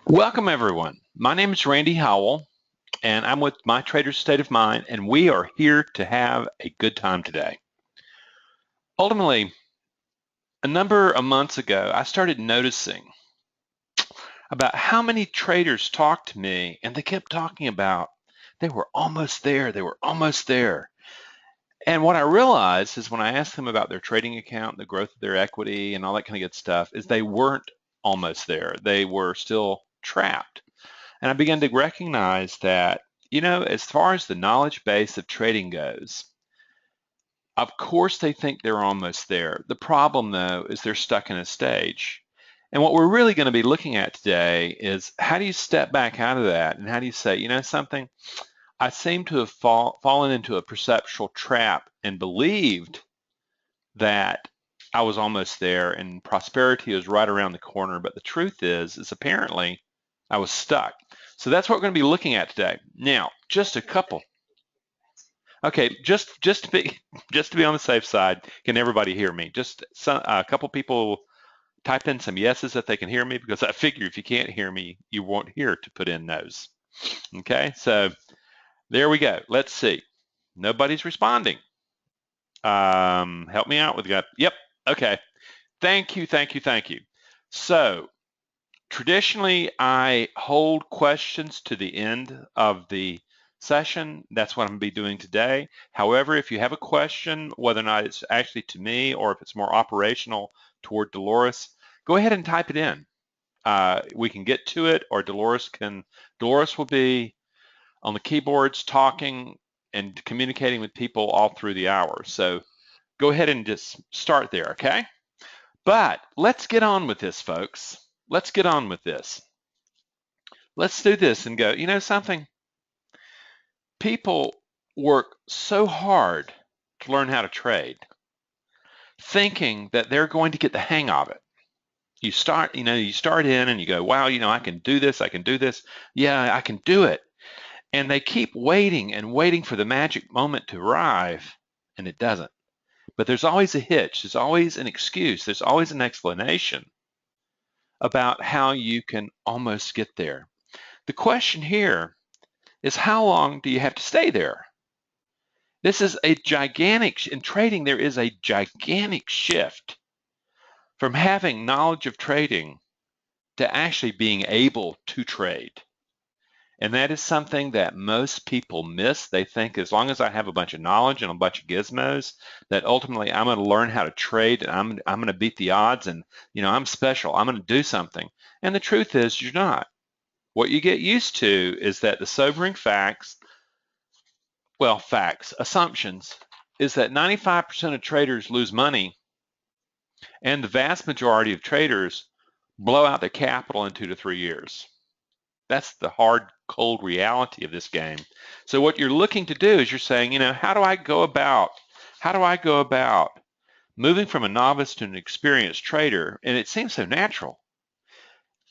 Welcome, everyone. My name is Randy Howell, and I'm with My Trader's State of Mind, and we are here to have a good time today. Ultimately, a number of months ago, I started noticing about how many traders talked to me, and they kept talking about they were almost there, they were almost there. And what I realized is when I asked them about their trading account, the growth of their equity, and all that kind of good stuff, is they weren't almost there. They were still trapped. And I began to recognize that, as far as the knowledge base of trading goes, of course they think they're almost there. The problem, though, is they're stuck in a stage. And what we're really going to be looking at today is how do you step back out of that and how do you say, something, I seem to have fallen into a perceptual trap and believed that I was almost there and prosperity was right around the corner. But the truth is apparently I was stuck. So that's what we're going to be looking at today. Now, just a couple. Okay, just to be just to be on the safe side, can everybody hear me? Just a couple people type in some yeses that they can hear me because I figure if you can't hear me, you won't hear to put in no's. Okay, so there we go. Let's see. Nobody's responding. Help me out with that. Yep. Okay. Thank you. Thank you. Thank you. So traditionally, I hold questions to the end of the session. That's what I'm going to be doing today. However, if you have a question, whether or not it's actually to me or if it's more operational toward Dolores, go ahead and type it in. We can get to it, or Dolores will be on the keyboards talking and communicating with people all through the hour. So go ahead and just start there, okay? But let's get on with this, folks. Let's get on with this. Let's do this and go, something? People work so hard to learn how to trade, thinking that they're going to get the hang of it. You start in and you go, wow, I can do this, I can do this. Yeah, I can do it. And they keep waiting and waiting for the magic moment to arrive, and it doesn't. But there's always a hitch, there's always an excuse, there's always an explanation about how you can almost get there. The question here is how long do you have to stay there? This is a gigantic, in trading, there is a gigantic shift from having knowledge of trading to actually being able to trade. And that is something that most people miss. They think as long as I have a bunch of knowledge and a bunch of gizmos, that ultimately I'm going to learn how to trade and I'm going to beat the odds and, I'm special. I'm going to do something. And the truth is you're not. What you get used to is that the sobering assumptions, is that 95% of traders lose money and the vast majority of traders blow out their capital in 2 to 3 years. That's the hard, cold reality of this game. So what you're looking to do is you're saying, how do I go about moving from a novice to an experienced trader? And it seems so natural.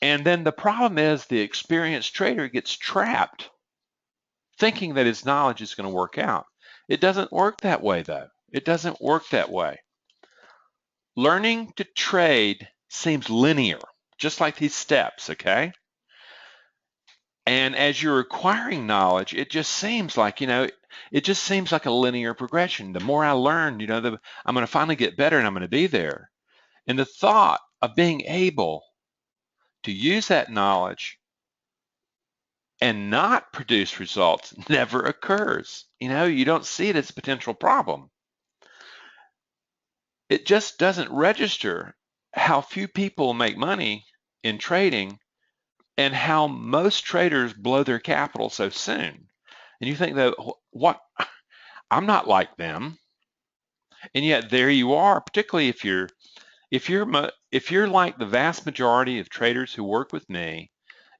And then the problem is the experienced trader gets trapped thinking that his knowledge is going to work out. It doesn't work that way, though. It doesn't work that way. Learning to trade seems linear, just like these steps, okay? And as you're acquiring knowledge, it just seems like, a linear progression. The more I learn, I'm going to finally get better and I'm going to be there. And the thought of being able to use that knowledge and not produce results never occurs. You don't see it as a potential problem. It just doesn't register how few people make money in trading and how most traders blow their capital so soon. And you think that, what? I'm not like them. And yet there you are, particularly if you're like the vast majority of traders who work with me,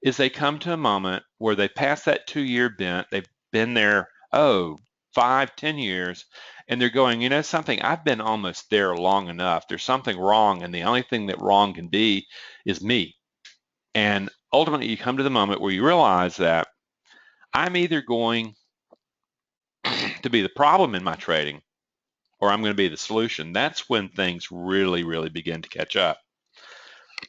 is they come to a moment where they pass that 2-year bent, they've been there, 5, 10 years, and they're going, something, I've been almost there long enough. There's something wrong, and the only thing that wrong can be is me. And ultimately, you come to the moment where you realize that I'm either going to be the problem in my trading or I'm going to be the solution. That's when things really, really begin to catch up.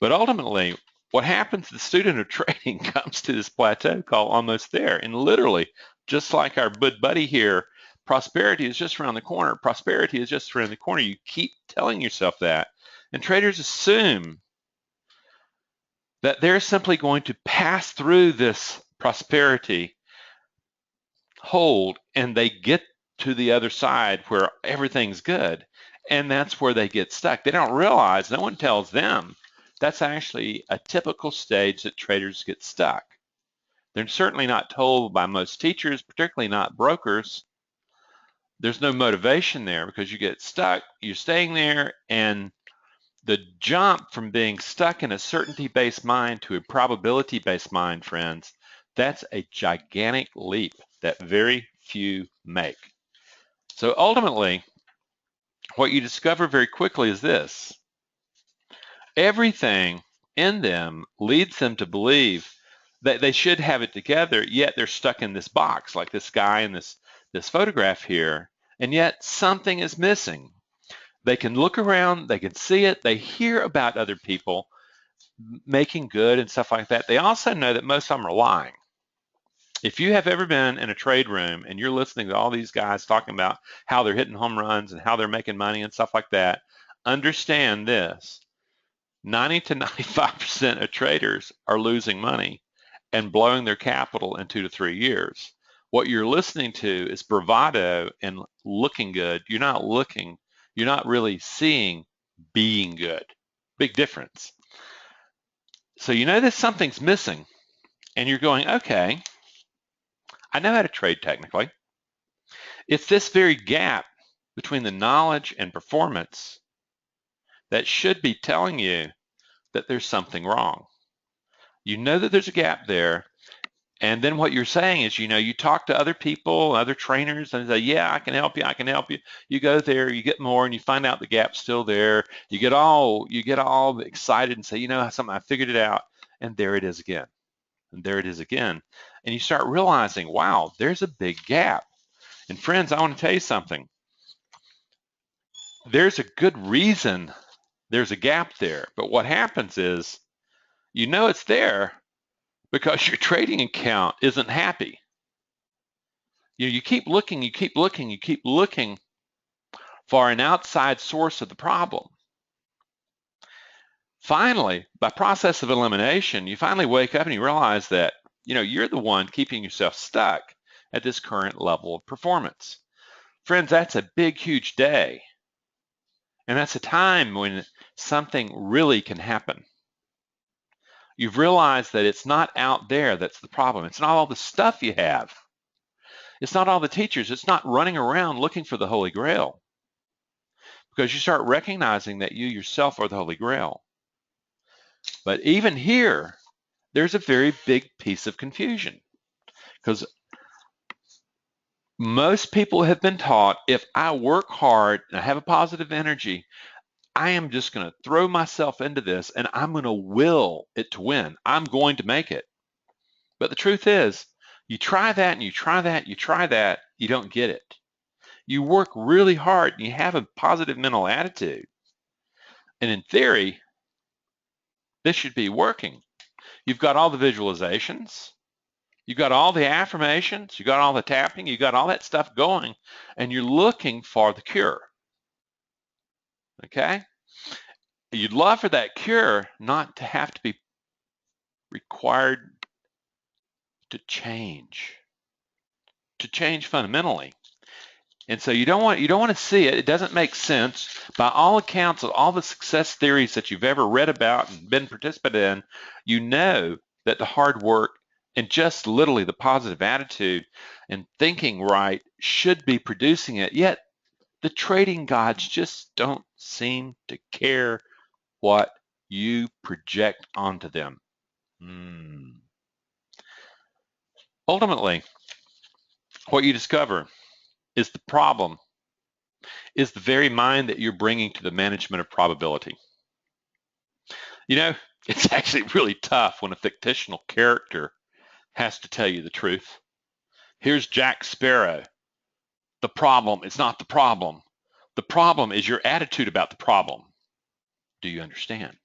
But ultimately, What happens, the student of trading comes to this plateau called almost there. And literally, just like our good buddy here, prosperity is just around the corner. Prosperity is just around the corner. You keep telling yourself that. And traders assume that they're simply going to pass through this prosperity hold and they get to the other side where everything's good. And that's where they get stuck. They don't realize, no one tells them, that's actually a typical stage that traders get stuck. They're certainly not told by most teachers, particularly not brokers. There's no motivation there because you get stuck, you're staying there, and the jump from being stuck in a certainty-based mind to a probability-based mind, friends, that's a gigantic leap that very few make. So ultimately, what you discover very quickly is this. Everything in them leads them to believe that they should have it together, yet they're stuck in this box, like this guy in this photograph here, and yet something is missing. They can look around, they can see it, they hear about other people making good and stuff like that. They also know that most of them are lying. If you have ever been in a trade room and you're listening to all these guys talking about how they're hitting home runs and how they're making money and stuff like that, understand this. 90 to 95% of traders are losing money and blowing their capital in 2 to 3 years. What you're listening to is bravado and looking good. You're not really seeing being good. Big difference. So you know that something's missing and you're going, okay, I know how to trade technically. It's this very gap between the knowledge and performance that should be telling you that there's something wrong. You know that there's a gap there, and then what you're saying is, you talk to other people, other trainers, and they say, yeah, I can help you, I can help you. You go there, you get more, and you find out the gap's still there. You get all excited and say, something, I figured it out, and there it is again. And there it is again. And you start realizing, wow, there's a big gap. And friends, I want to tell you something. There's a good reason there's a gap there. But what happens is, it's there because your trading account isn't happy. You keep looking, you keep looking, you keep looking for an outside source of the problem. Finally, by process of elimination, you finally wake up and you realize that, you're the one keeping yourself stuck at this current level of performance. Friends, that's a big, huge day. And that's a time when something really can happen. You've realized that it's not out there that's the problem. It's not all the stuff you have. It's not all the teachers. It's not running around looking for the Holy Grail. Because you start recognizing that you yourself are the Holy Grail. But even here, there's a very big piece of confusion. Because most people have been taught, if I work hard and I have a positive energy, I am just going to throw myself into this and I'm going to will it to win. I'm going to make it. But the truth is, you try that and you try that, you try that, you don't get it. You work really hard and you have a positive mental attitude. And in theory, this should be working. You've got all the visualizations, you've got all the affirmations, you've got all the tapping, you've got all that stuff going, and you're looking for the cure. Okay? You'd love for that cure not to have to be required to change fundamentally. And so you don't want to see it. It doesn't make sense. By all accounts of all the success theories that you've ever read about and been participated in, you know that the hard work and just literally the positive attitude and thinking right should be producing it. Yet the trading gods just don't seem to care what you project onto them. Ultimately, what you discover is the problem is the very mind that you're bringing to the management of probability. It's actually really tough when a fictional character has to tell you the truth. Here's Jack Sparrow. The problem is not the problem. The problem is your attitude about the problem. Do you understand?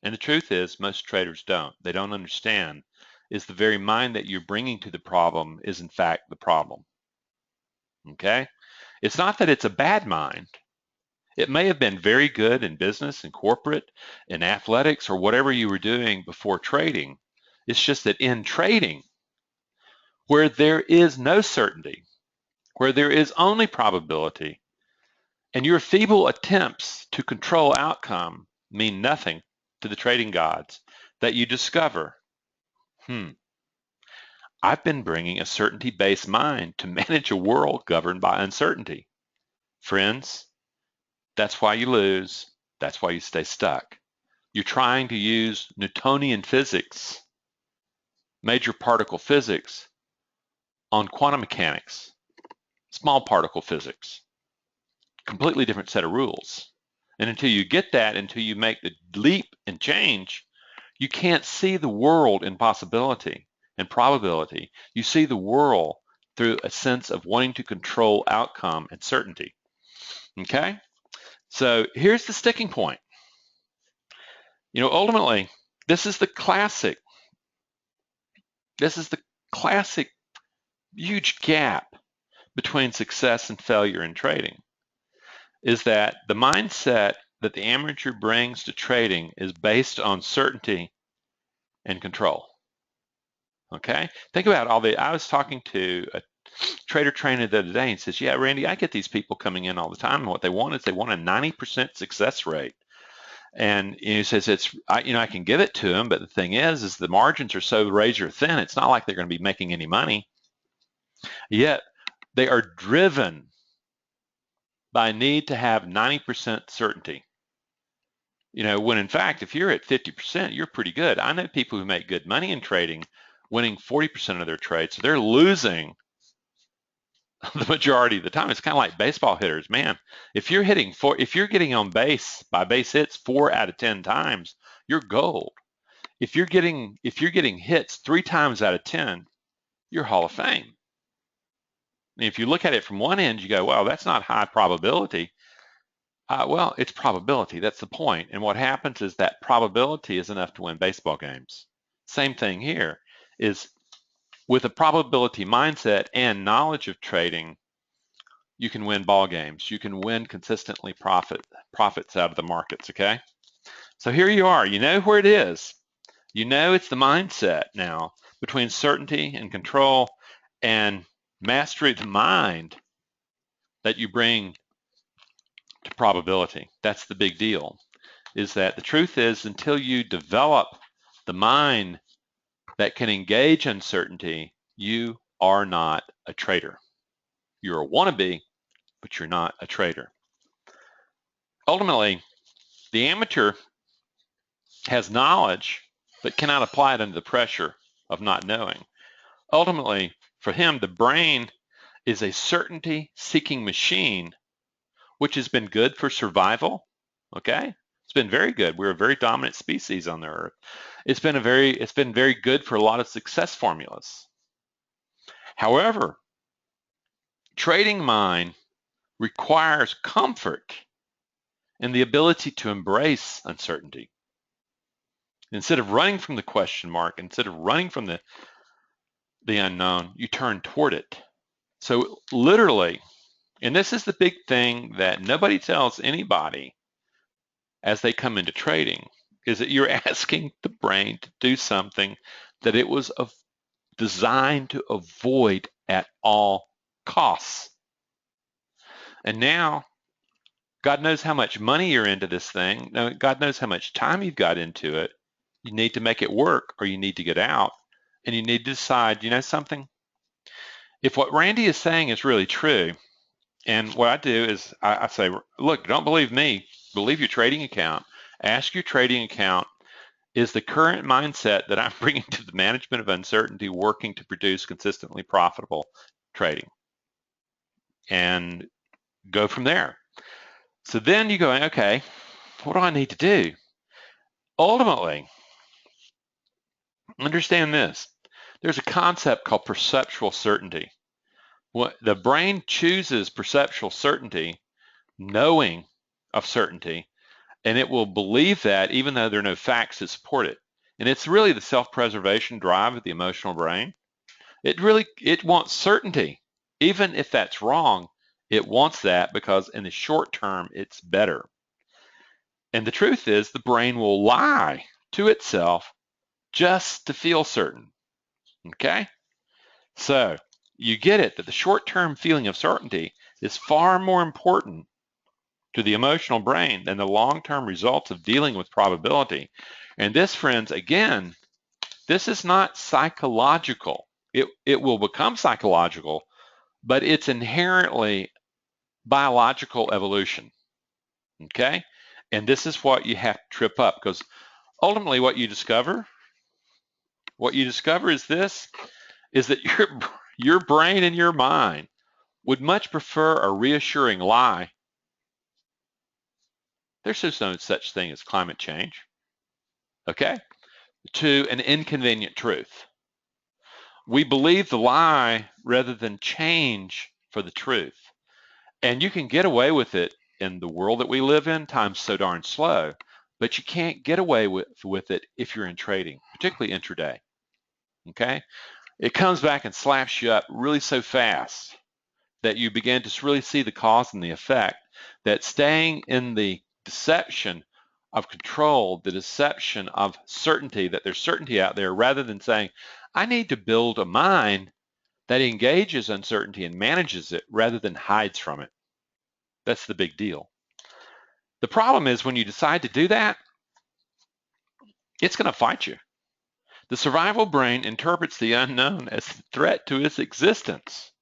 And the truth is, most traders don't. They don't understand is the very mind that you're bringing to the problem is in fact the problem. Okay? It's not that it's a bad mind. It may have been very good in business and corporate and athletics or whatever you were doing before trading. It's just that in trading, where there is no certainty, where there is only probability, and your feeble attempts to control outcome mean nothing to the trading gods, that you discover, I've been bringing a certainty-based mind to manage a world governed by uncertainty. Friends, that's why you lose. That's why you stay stuck. You're trying to use Newtonian physics, major particle physics, on quantum mechanics, small particle physics. Completely different set of rules. And until you get that, until you make the leap and change, you can't see the world in possibility and probability. You see the world through a sense of wanting to control outcome and certainty. Okay? So here's the sticking point. Ultimately, this is the classic huge gap between success and failure in trading, is that the mindset that the amateur brings to trading is based on certainty and control. Okay? Think about I was talking to a trader trainer the other day, and he says, yeah, Randy, I get these people coming in all the time, and what they want is they want a 90% success rate. And he says, I can give it to them, but the thing is the margins are so razor thin, it's not like they're going to be making any money. Yet they are driven by a need to have 90% certainty. When in fact, if you're at 50%, you're pretty good. I know people who make good money in trading, winning 40% of their trades. So they're losing the majority of the time. It's kind of like baseball hitters, man. If you're getting on base by base hits 4 out of 10 times, you're gold. If you're getting hits 3 times out of 10, you're Hall of Fame. And if you look at it from one end, you go, well, that's not high probability. Well, it's probability. That's the point. And what happens is that probability is enough to win baseball games. Same thing here is with a probability mindset and knowledge of trading, you can win ball games. You can win consistently profits out of the markets, okay? So here you are. You know where it is. You know it's the mindset now between certainty and control and mastery of the mind that you bring to probability. That's the big deal, is that the truth is until you develop the mind that can engage uncertainty, you are not a trader. You're a wannabe, but you're not a trader. Ultimately, the amateur has knowledge, but cannot apply it under the pressure of not knowing. Ultimately, for him, the brain is a certainty-seeking machine, which has been good for survival, okay? It's been very good. We're a very dominant species on the earth. It's been very good for a lot of success formulas. However, trading mind requires comfort and the ability to embrace uncertainty. Instead of running from the question mark, instead of running from the unknown, you turn toward it. So literally, and this is the big thing that nobody tells anybody as they come into trading, is that you're asking the brain to do something that it was designed to avoid at all costs. And now, God knows how much money you're into this thing. God knows how much time you've got into it. You need to make it work or you need to get out. And you need to decide, you know something? If what Randy is saying is really true, and what I do is I say, look, don't believe me. Believe your trading account. Ask your trading account, is the current mindset that I'm bringing to the management of uncertainty working to produce consistently profitable trading? And go from there. So then you go, okay, what do I need to do? Ultimately, understand this. There's a concept called perceptual certainty. The brain chooses perceptual certainty, knowing of certainty, And it will believe that even though there are no facts to support it. And it's really the self-preservation drive of the emotional brain. It wants certainty. Even if that's wrong, it wants that because in the short term, it's better. And the truth is the brain will lie to itself just to feel certain. Okay? So you get it that the short-term feeling of certainty is far more important to the emotional brain than the long-term results of dealing with probability. And this, friends, again, this is not psychological. It will become psychological, but it's inherently biological evolution. Okay? And this is what you have to trip up, because ultimately what you discover is this, is that your brain and your mind would much prefer a reassuring lie. There's no such thing as climate change, okay, to an inconvenient truth. We believe the lie rather than change for the truth. And you can get away with it in the world that we live in. Time's so darn slow, but you can't get away with it if you're in trading, particularly intraday, okay? It comes back and slaps you up really so fast that you begin to really see the cause and the effect, that staying in the deception of control, the deception of certainty, that there's certainty out there, rather than saying, I need to build a mind that engages uncertainty and manages it rather than hides from it. That's the big deal. The problem is when you decide to do that, it's going to fight you. The survival brain interprets the unknown as a threat to its existence.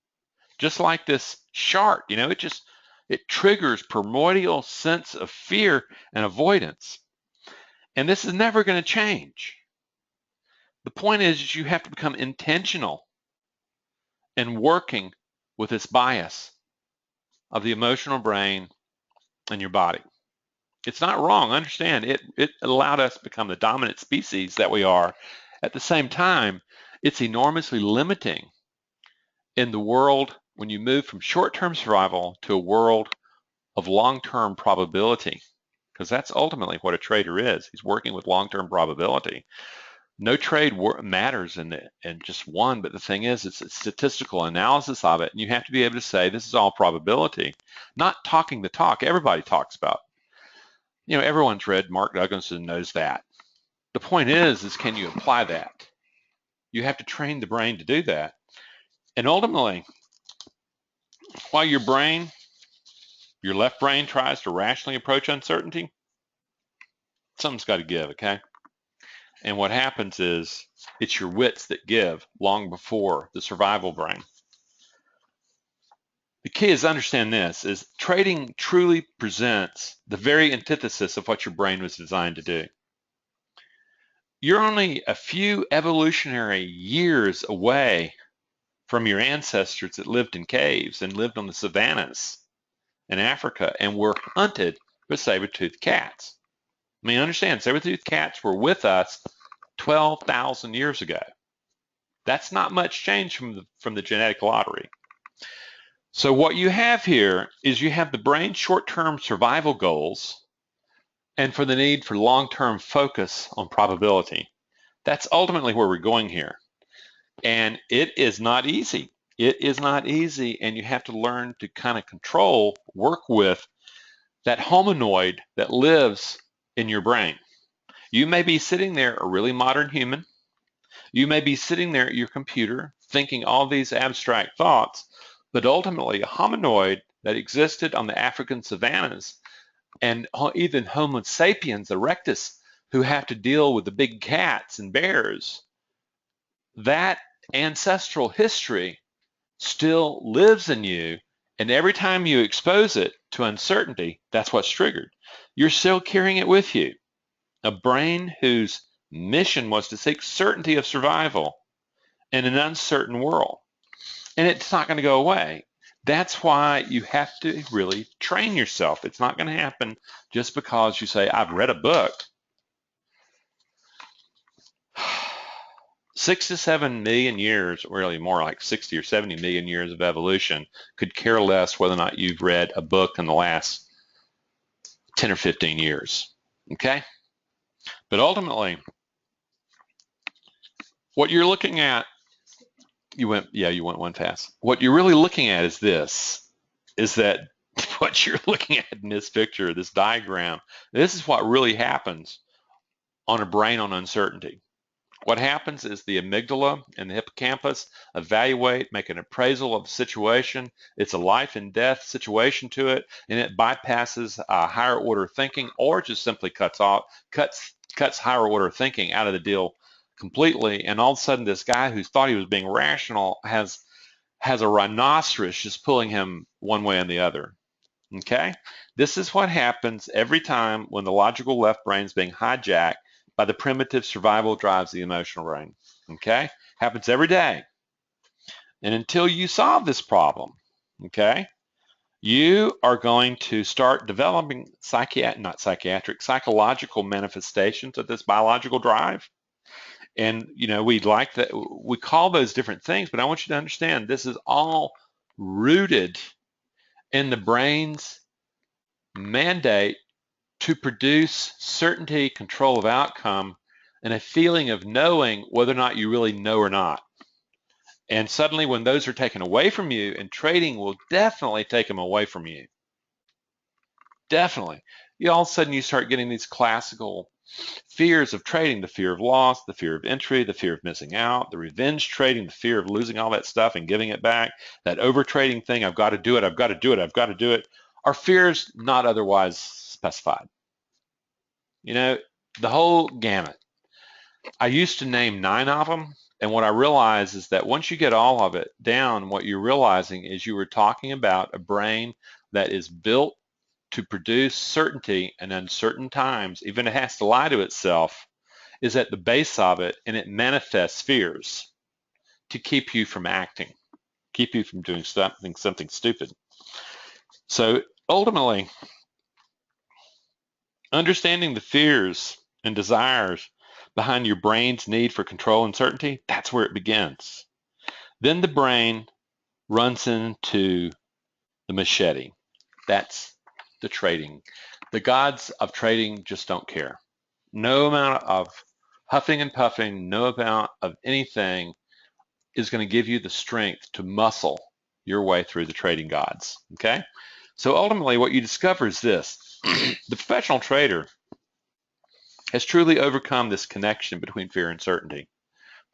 Just like this shark, it triggers primordial sense of fear and avoidance. And this is never going to change. The point is you have to become intentional in working with this bias of the emotional brain and your body. It's not wrong. Understand, it allowed us to become the dominant species that we are. At the same time, it's enormously limiting in the world when you move from short-term survival to a world of long-term probability, because that's ultimately what a trader is. He's working with long-term probability. No trade matters in just one, but the thing is, it's a statistical analysis of it, and you have to be able to say this is all probability, not talking the talk. Everybody talks about, everyone's read Mark Douglas and knows that. The point is can you apply that? You have to train the brain to do that. And ultimately, while your left brain tries to rationally approach uncertainty, something's got to give, okay? And what happens is it's your wits that give long before the survival brain. The key is to understand this, is trading truly presents the very antithesis of what your brain was designed to do. You're only a few evolutionary years away from your ancestors that lived in caves and lived on the savannas in Africa and were hunted with saber-toothed cats. I mean, understand, saber-toothed cats were with us 12,000 years ago. That's not much change from the genetic lottery. So what you have here is you have the brain's short-term survival goals and for the need for long-term focus on probability. That's ultimately where we're going here. And it is not easy. It is not easy, and you have to learn to kind of control, work with that hominoid that lives in your brain. You may be sitting there, a really modern human. You may be sitting there at your computer thinking all these abstract thoughts, but ultimately a hominoid that existed on the African savannas, and even Homo sapiens erectus, who have to deal with the big cats and bears, that ancestral history still lives in you, and every time you expose it to uncertainty, that's what's triggered. You're still carrying it with you. A brain whose mission was to seek certainty of survival in an uncertain world. And it's not going to go away. That's why you have to really train yourself. It's not going to happen just because you say, I've read a book. 6 to 7 million years, really more like 60 or 70 million years of evolution, could care less whether or not you've read a book in the last 10 or 15 years, okay? But ultimately, what you're looking at, you went one fast. What you're really looking at is this, is that what you're looking at in this picture, this diagram, this is what really happens on a brain on uncertainty. What happens is the amygdala and the hippocampus evaluate, make an appraisal of the situation. It's a life and death situation to it, and it bypasses higher order thinking, or just simply cuts higher order thinking out of the deal completely. And all of a sudden, this guy who thought he was being rational has a rhinoceros just pulling him one way and the other. Okay? This is what happens every time when the logical left brain is being hijacked by the primitive survival drives of the emotional brain. Okay? Happens every day. And until you solve this problem, okay, you are going to start developing psychological manifestations of this biological drive. And we call those different things, but I want you to understand this is all rooted in the brain's mandate to produce certainty, control of outcome, and a feeling of knowing whether or not you really know or not. And suddenly when those are taken away from you, and trading will definitely take them away from you. Definitely. All of a sudden you start getting these classical fears of trading, the fear of loss, the fear of entry, the fear of missing out, the revenge trading, the fear of losing all that stuff and giving it back, that over trading thing, I've got to do it, I've got to do it, I've got to do it, are fears not otherwise specified. The whole gamut. I used to name 9 of them, and what I realized is that once you get all of it down, what you're realizing is you were talking about a brain that is built to produce certainty in uncertain times, even it has to lie to itself, is at the base of it, and it manifests fears to keep you from acting, keep you from doing something stupid. So ultimately, understanding the fears and desires behind your brain's need for control and certainty, that's where it begins. Then the brain runs into the machete. That's the trading. The gods of trading just don't care. No amount of huffing and puffing, no amount of anything is going to give you the strength to muscle your way through the trading gods, okay? So ultimately what you discover is this. The professional trader has truly overcome this connection between fear and certainty.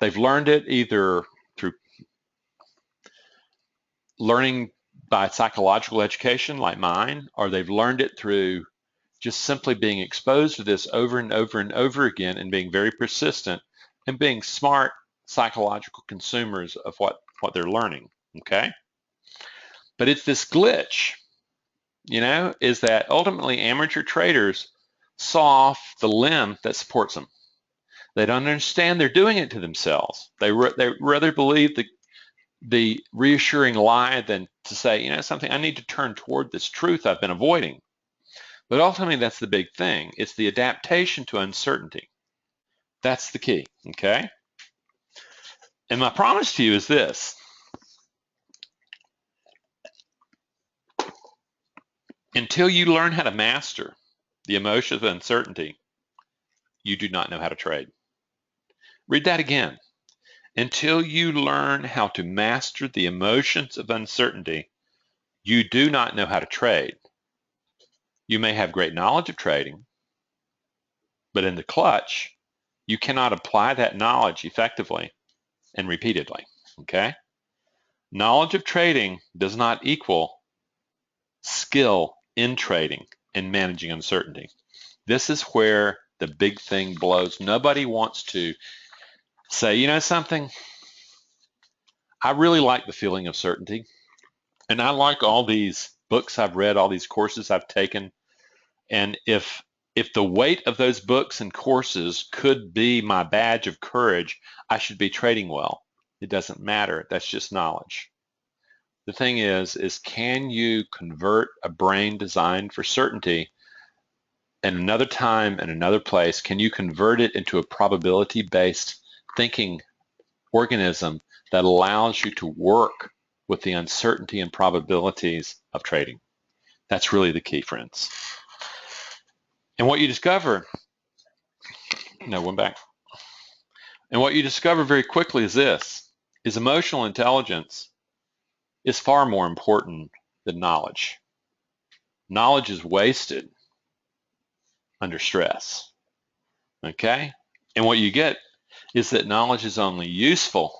They've learned it either through learning by psychological education like mine, or they've learned it through just simply being exposed to this over and over and over again and being very persistent and being smart psychological consumers of what they're learning, okay? But it's this glitch, is that ultimately amateur traders saw off the limb that supports them. They don't understand they're doing it to themselves. They rather believe the reassuring lie than to say, something, I need to turn toward this truth I've been avoiding. But ultimately, that's the big thing. It's the adaptation to uncertainty. That's the key, okay? And my promise to you is this. Until you learn how to master the emotion of uncertainty, you do not know how to trade. Read that again. Until you learn how to master the emotions of uncertainty, you do not know how to trade. You may have great knowledge of trading, but in the clutch, you cannot apply that knowledge effectively and repeatedly, okay? Knowledge of trading does not equal skill in trading and managing uncertainty. This is where the big thing blows. Nobody wants to say, something, I really like the feeling of certainty, and I like all these books I've read, all these courses I've taken, and if the weight of those books and courses could be my badge of courage, I should be trading well. It doesn't matter. That's just knowledge. The thing is can you convert a brain designed for certainty in another time and another place? Can you convert it into a probability-based thinking organism that allows you to work with the uncertainty and probabilities of trading? That's really the key, friends. And what you discover, no, one back. And what you discover very quickly is this, is emotional intelligence is far more important than knowledge. Knowledge is wasted under stress, okay? And what you get is that knowledge is only useful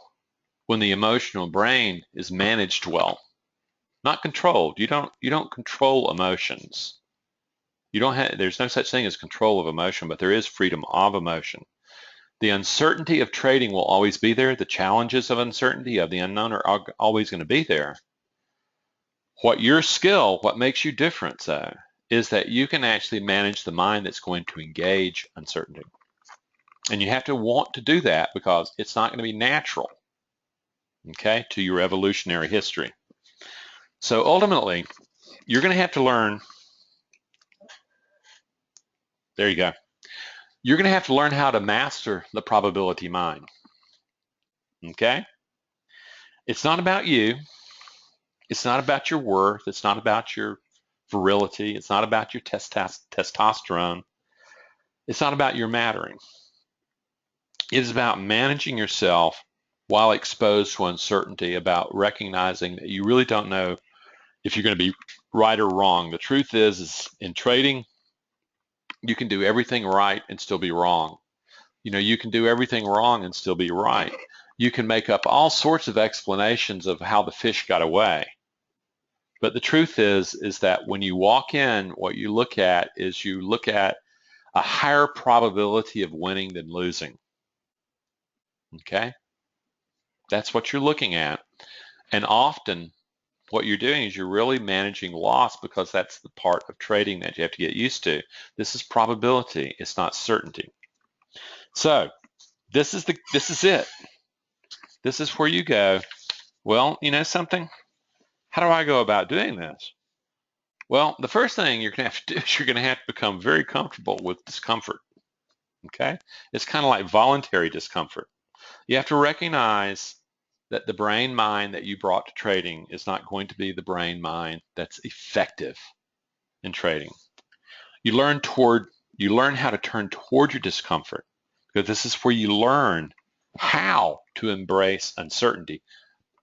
when the emotional brain is managed well, not controlled. You don't control emotions. There's no such thing as control of emotion, but there is freedom of emotion. The uncertainty of trading will always be there. The challenges of uncertainty, of the unknown, are always going to be there. What makes you different, though, is that you can actually manage the mind that's going to engage uncertainty. And you have to want to do that because it's not going to be natural, okay, to your evolutionary history. So ultimately, you're going to have to learn, there you go, you're going to have to learn how to master the probability mind, okay? It's not about you. It's not about your worth. It's not about your virility. It's not about your testosterone. It's not about your mattering. It is about managing yourself while exposed to uncertainty, about recognizing that you really don't know if you're going to be right or wrong. The truth is in trading, you can do everything right and still be wrong. You know, you can do everything wrong and still be right. You can make up all sorts of explanations of how the fish got away. But the truth is that when you walk in, what you look at is you look at a higher probability of winning than losing. Okay? That's what you're looking at. And often what you're doing is you're really managing loss, because that's the part of trading that you have to get used to. This is probability. It's not certainty. So this is it. This is where you go, well, you know something? How do I go about doing this? Well, the first thing you're going to have to do is you're going to have to become very comfortable with discomfort, okay? It's kind of like voluntary discomfort. You have to recognize that the brain mind that you brought to trading is not going to be the brain mind that's effective in trading. You learn how to turn toward your discomfort, because this is where you learn how to embrace uncertainty.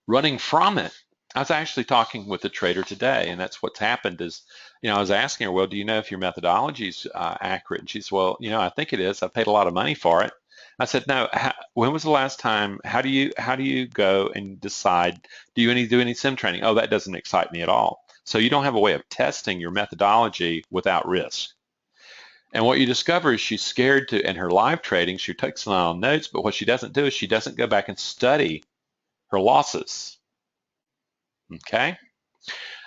Running from it. I was actually talking with a trader today, and that's what's happened is, you know, I was asking her, well, do you know if your methodology is accurate? And she said, well, you know, I think it is. I paid a lot of money for it. I said, no, when was the last time, how do you go and decide, do you do any sim training? Oh, that doesn't excite me at all. So you don't have a way of testing your methodology without risk. And what you discover is she's scared to, in her live trading, she takes a lot of notes, but what she doesn't do is she doesn't go back and study her losses. Okay?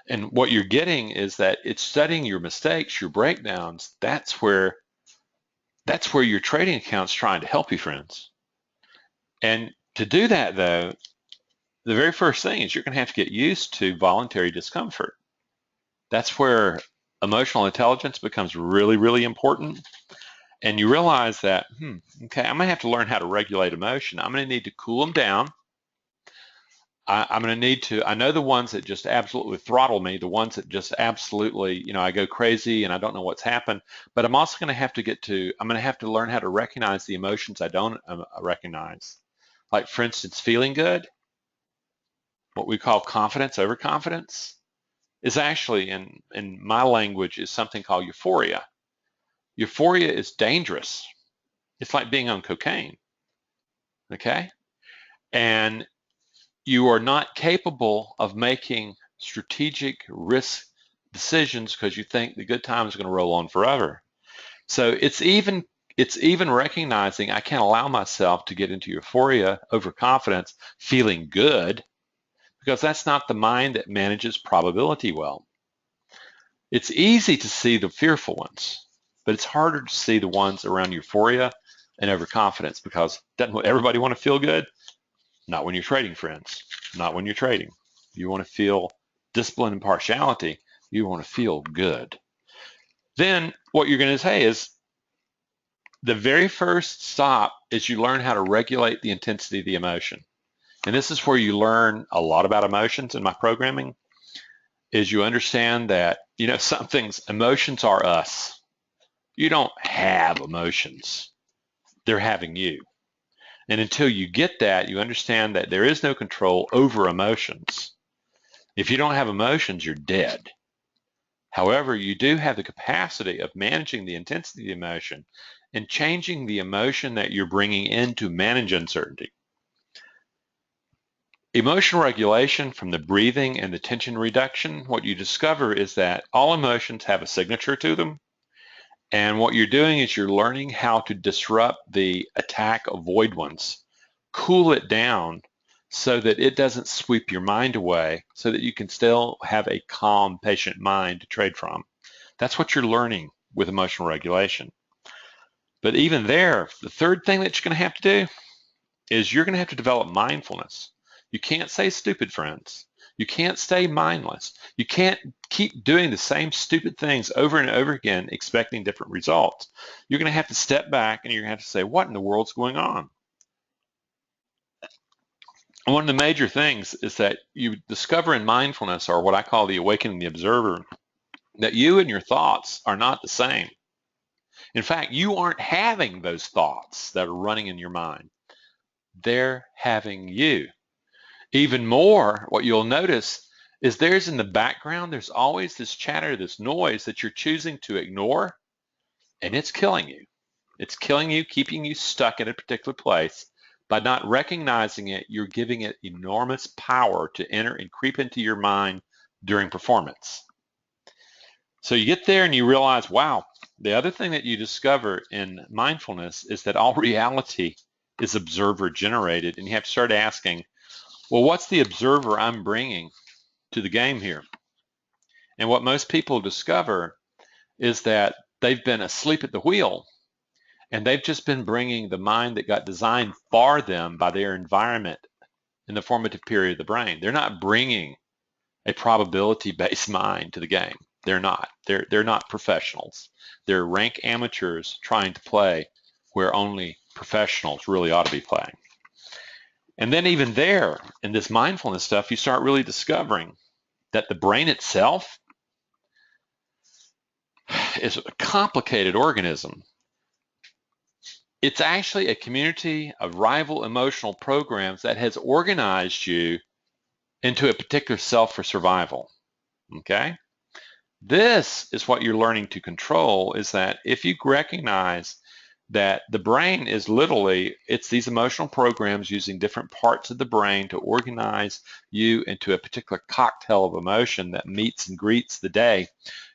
And what you're getting is that it's studying your mistakes, your breakdowns. That's where your trading account's trying to help you, friends. And to do that, though, the very first thing is you're going to have to get used to voluntary discomfort. That's where emotional intelligence becomes really, really important. And you realize that, okay, I'm going to have to learn how to regulate emotion. I'm going to need to cool them down. I'm going to need to, I know the ones that just absolutely throttle me, the ones that just absolutely, you know, I go crazy and I don't know what's happened, but I'm also going to have to learn how to recognize the emotions I don't recognize. Like, for instance, feeling good, what we call confidence, overconfidence, is actually, in my language, is something called euphoria. Euphoria is dangerous. It's like being on cocaine, okay? And you are not capable of making strategic risk decisions because you think the good times are going to roll on forever. So it's even recognizing I can't allow myself to get into euphoria, overconfidence, feeling good, because that's not the mind that manages probability well. It's easy to see the fearful ones, but it's harder to see the ones around euphoria and overconfidence, because doesn't everybody want to feel good? Not when you're trading, friends. Not when you're trading. You want to feel discipline and partiality. You want to feel good. Then what you're going to say is the very first stop is you learn how to regulate the intensity of the emotion. And this is where you learn a lot about emotions in my programming, is you understand that, you know, emotions are us. You don't have emotions. They're having you. And until you get that, you understand that there is no control over emotions. If you don't have emotions, you're dead. However, you do have the capacity of managing the intensity of the emotion and changing the emotion that you're bringing in to manage uncertainty. Emotional regulation from the breathing and the tension reduction, what you discover is that all emotions have a signature to them. And what you're doing is you're learning how to disrupt the attack avoid ones, cool it down so that it doesn't sweep your mind away, so that you can still have a calm, patient mind to trade from. That's what you're learning with emotional regulation. But even there, the third thing that you're going to have to do is you're going to have to develop mindfulness. You can't say stupid, friends. You can't stay mindless. You can't keep doing the same stupid things over and over again, expecting different results. You're going to have to step back and you're going to have to say, what in the world's going on? And one of the major things is that you discover in mindfulness, or what I call the awakening the observer, that you and your thoughts are not the same. In fact, you aren't having those thoughts that are running in your mind. They're having you. Even more, what you'll notice is there's in the background, there's always this chatter, this noise that you're choosing to ignore, and it's killing you. It's killing you, keeping you stuck in a particular place. By not recognizing it, you're giving it enormous power to enter and creep into your mind during performance. So you get there and you realize, wow, the other thing that you discover in mindfulness is that all reality is observer generated, and you have to start asking, well, what's the observer I'm bringing to the game here? And what most people discover is that they've been asleep at the wheel, and they've just been bringing the mind that got designed for them by their environment in the formative period of the brain. They're not bringing a probability-based mind to the game. They're not. They're not professionals. They're rank amateurs trying to play where only professionals really ought to be playing. And then even there, in this mindfulness stuff, you start really discovering that the brain itself is a complicated organism. It's actually a community of rival emotional programs that has organized you into a particular self for survival, okay? This is what you're learning to control, is that if you recognize that the brain is literally, it's these emotional programs using different parts of the brain to organize you into a particular cocktail of emotion that meets and greets the day,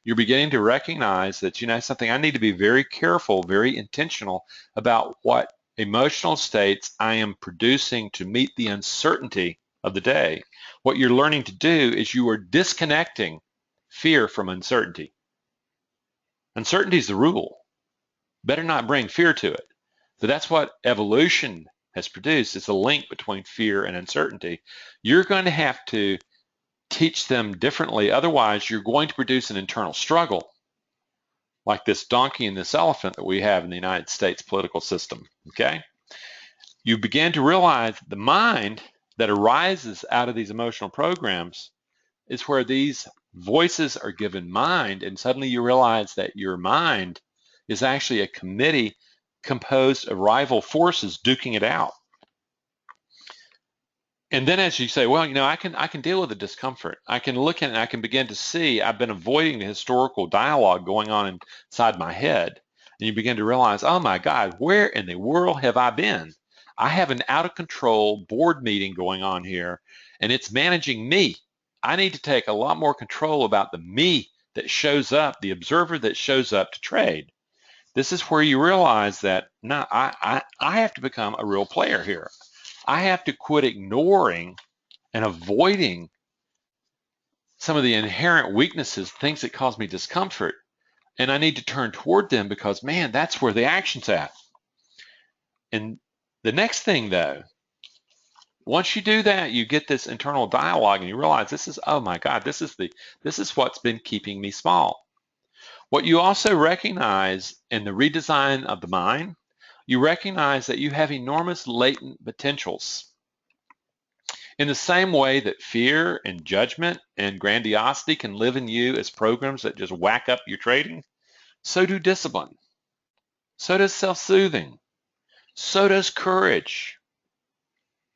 you're beginning to recognize that, you know something, I need to be very careful, very intentional about what emotional states I am producing to meet the uncertainty of the day. What you're learning to do is you are disconnecting fear from uncertainty. Uncertainty is the rule. Better not bring fear to it. So that's what evolution has produced, is a link between fear and uncertainty. You're going to have to teach them differently. Otherwise, you're going to produce an internal struggle, like this donkey and this elephant that we have in the United States political system, okay? You begin to realize the mind that arises out of these emotional programs is where these voices are given mind, and suddenly you realize that your mind is actually a committee composed of rival forces duking it out. And then as you say, well, I can deal with the discomfort. I can look at it and I can begin to see I've been avoiding the historical dialogue going on inside my head. And you begin to realize, oh my God, where in the world have I been? I have an out of control board meeting going on here, and it's managing me. I need to take a lot more control about the me that shows up, the observer that shows up to trade. This is where you realize that, no, I have to become a real player here. I have to quit ignoring and avoiding some of the inherent weaknesses, things that cause me discomfort, and I need to turn toward them because, man, that's where the action's at. And the next thing, though, once you do that, you get this internal dialogue and you realize this is, oh my God, this is what's been keeping me small. What you also recognize in the redesign of the mind, you recognize that you have enormous latent potentials. In the same way that fear and judgment and grandiosity can live in you as programs that just whack up your trading, so do discipline. So does self-soothing. So does courage.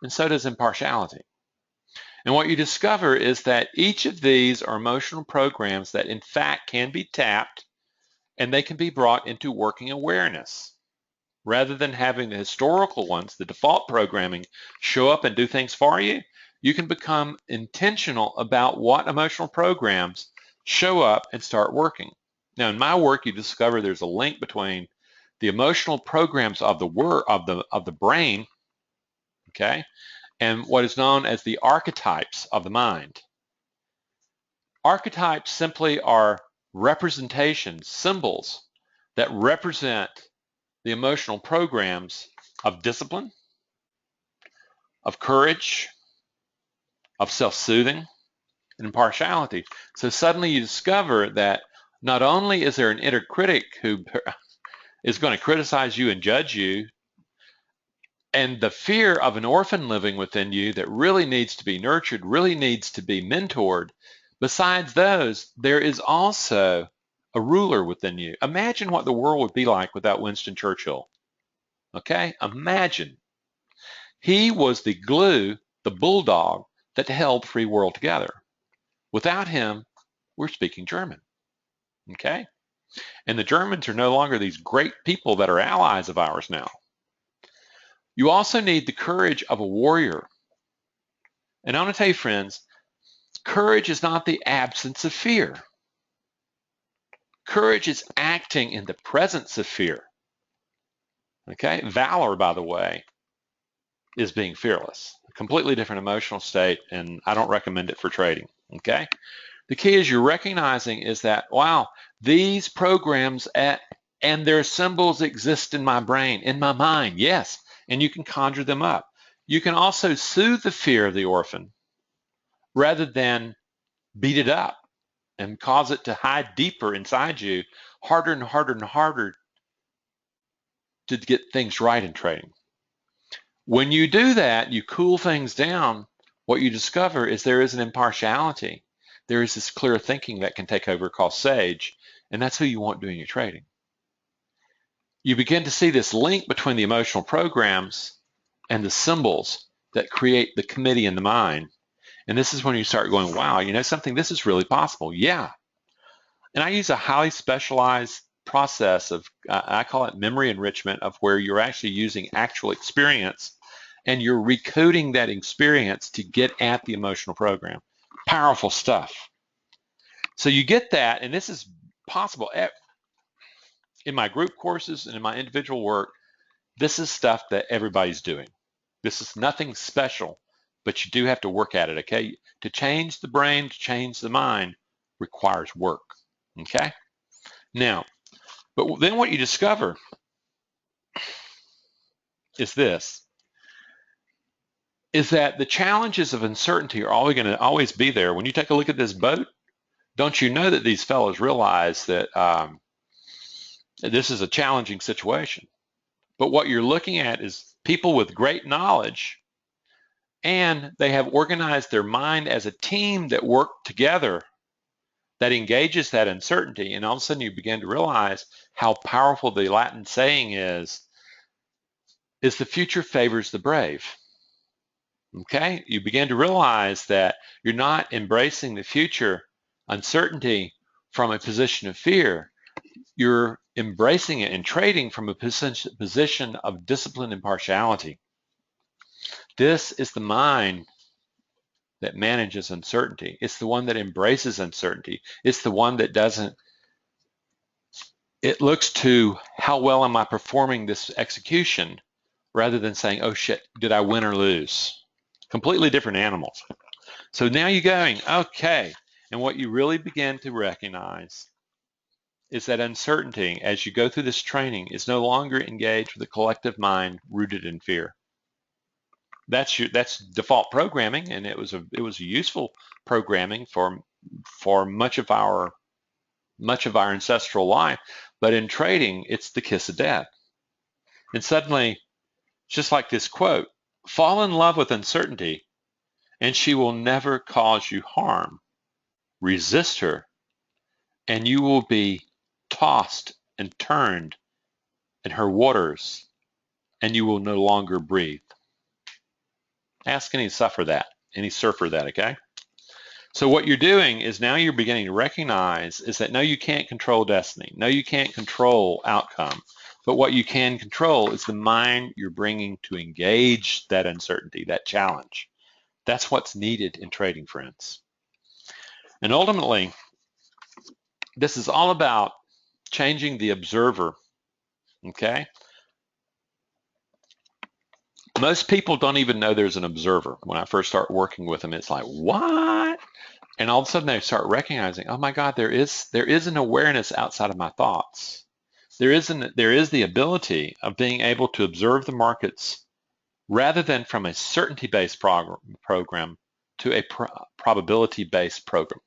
And so does impartiality. And what you discover is that each of these are emotional programs that in fact can be tapped and they can be brought into working awareness. Rather than having the historical ones, the default programming, show up and do things for you, you can become intentional about what emotional programs show up and start working. Now, in my work, you discover there's a link between the emotional programs of the brain, okay, and what is known as the archetypes of the mind. Archetypes simply are representations, symbols that represent the emotional programs of discipline, of courage, of self-soothing, and impartiality. So suddenly you discover that not only is there an inner critic who is going to criticize you and judge you, and the fear of an orphan living within you that really needs to be nurtured, really needs to be mentored. Besides those, there is also a ruler within you. Imagine what the world would be like without Winston Churchill. Okay? Imagine. He was the glue, the bulldog that held free world together. Without him, we're speaking German. Okay? And the Germans are no longer these great people that are allies of ours now. You also need the courage of a warrior. And I want to tell you, friends, courage is not the absence of fear. Courage is acting in the presence of fear. Okay? Valor, by the way, is being fearless. A completely different emotional state, and I don't recommend it for trading. Okay? The key is you're recognizing is that, wow, these programs and their symbols exist in my brain, in my mind, yes, and you can conjure them up. You can also soothe the fear of the orphan rather than beat it up and cause it to hide deeper inside you, harder and harder and harder to get things right in trading. When you do that, you cool things down, what you discover is there is an impartiality. There is this clear thinking that can take over called sage, and that's who you want doing your trading. You begin to see this link between the emotional programs and the symbols that create the committee in the mind. And this is when you start going, wow, you know something, this is really possible. Yeah. And I use a highly specialized process of, I call it memory enrichment, of where you're actually using actual experience and you're recoding that experience to get at the emotional program. Powerful stuff. So you get that, and this is possible in my group courses and in my individual work. This is stuff that everybody's doing. This is nothing special, but you do have to work at it, okay? To change the brain, to change the mind requires work, okay? Now, but then what you discover is this, is that the challenges of uncertainty are always going to always be there. When you take a look at this boat, don't you know that these fellows realize that this is a challenging situation? But what you're looking at is people with great knowledge, and they have organized their mind as a team that work together, that engages that uncertainty. And all of a sudden you begin to realize how powerful the Latin saying is the future favors the brave. Okay? You begin to realize that you're not embracing the future uncertainty from a position of fear. You're embracing it and trading from a position of discipline and impartiality. This is the mind that manages uncertainty. It's the one that embraces uncertainty. It's the one that doesn't, it looks to how well am I performing this execution rather than saying, oh shit, did I win or lose? Completely different animals. So now you're going, okay. And what you really begin to recognize is that uncertainty, as you go through this training, is no longer engaged with a collective mind rooted in fear. That's default programming, and it was a useful programming for much of our ancestral life. But in trading, it's the kiss of death. And suddenly, just like this quote, fall in love with uncertainty, and she will never cause you harm. Resist her, and you will be tossed and turned and her waters, and you will no longer breathe. Ask any surfer that, okay? So what you're doing is now you're beginning to recognize is that no, you can't control destiny. No, you can't control outcome. But what you can control is the mind you're bringing to engage that uncertainty, that challenge. That's what's needed in trading, friends. And ultimately, this is all about changing the observer, okay? Most people don't even know there's an observer. When I first start working with them, it's like, what? And all of a sudden they start recognizing, oh my God, there is an awareness outside of my thoughts. There is the ability of being able to observe the markets rather than from a certainty-based program to a probability-based program.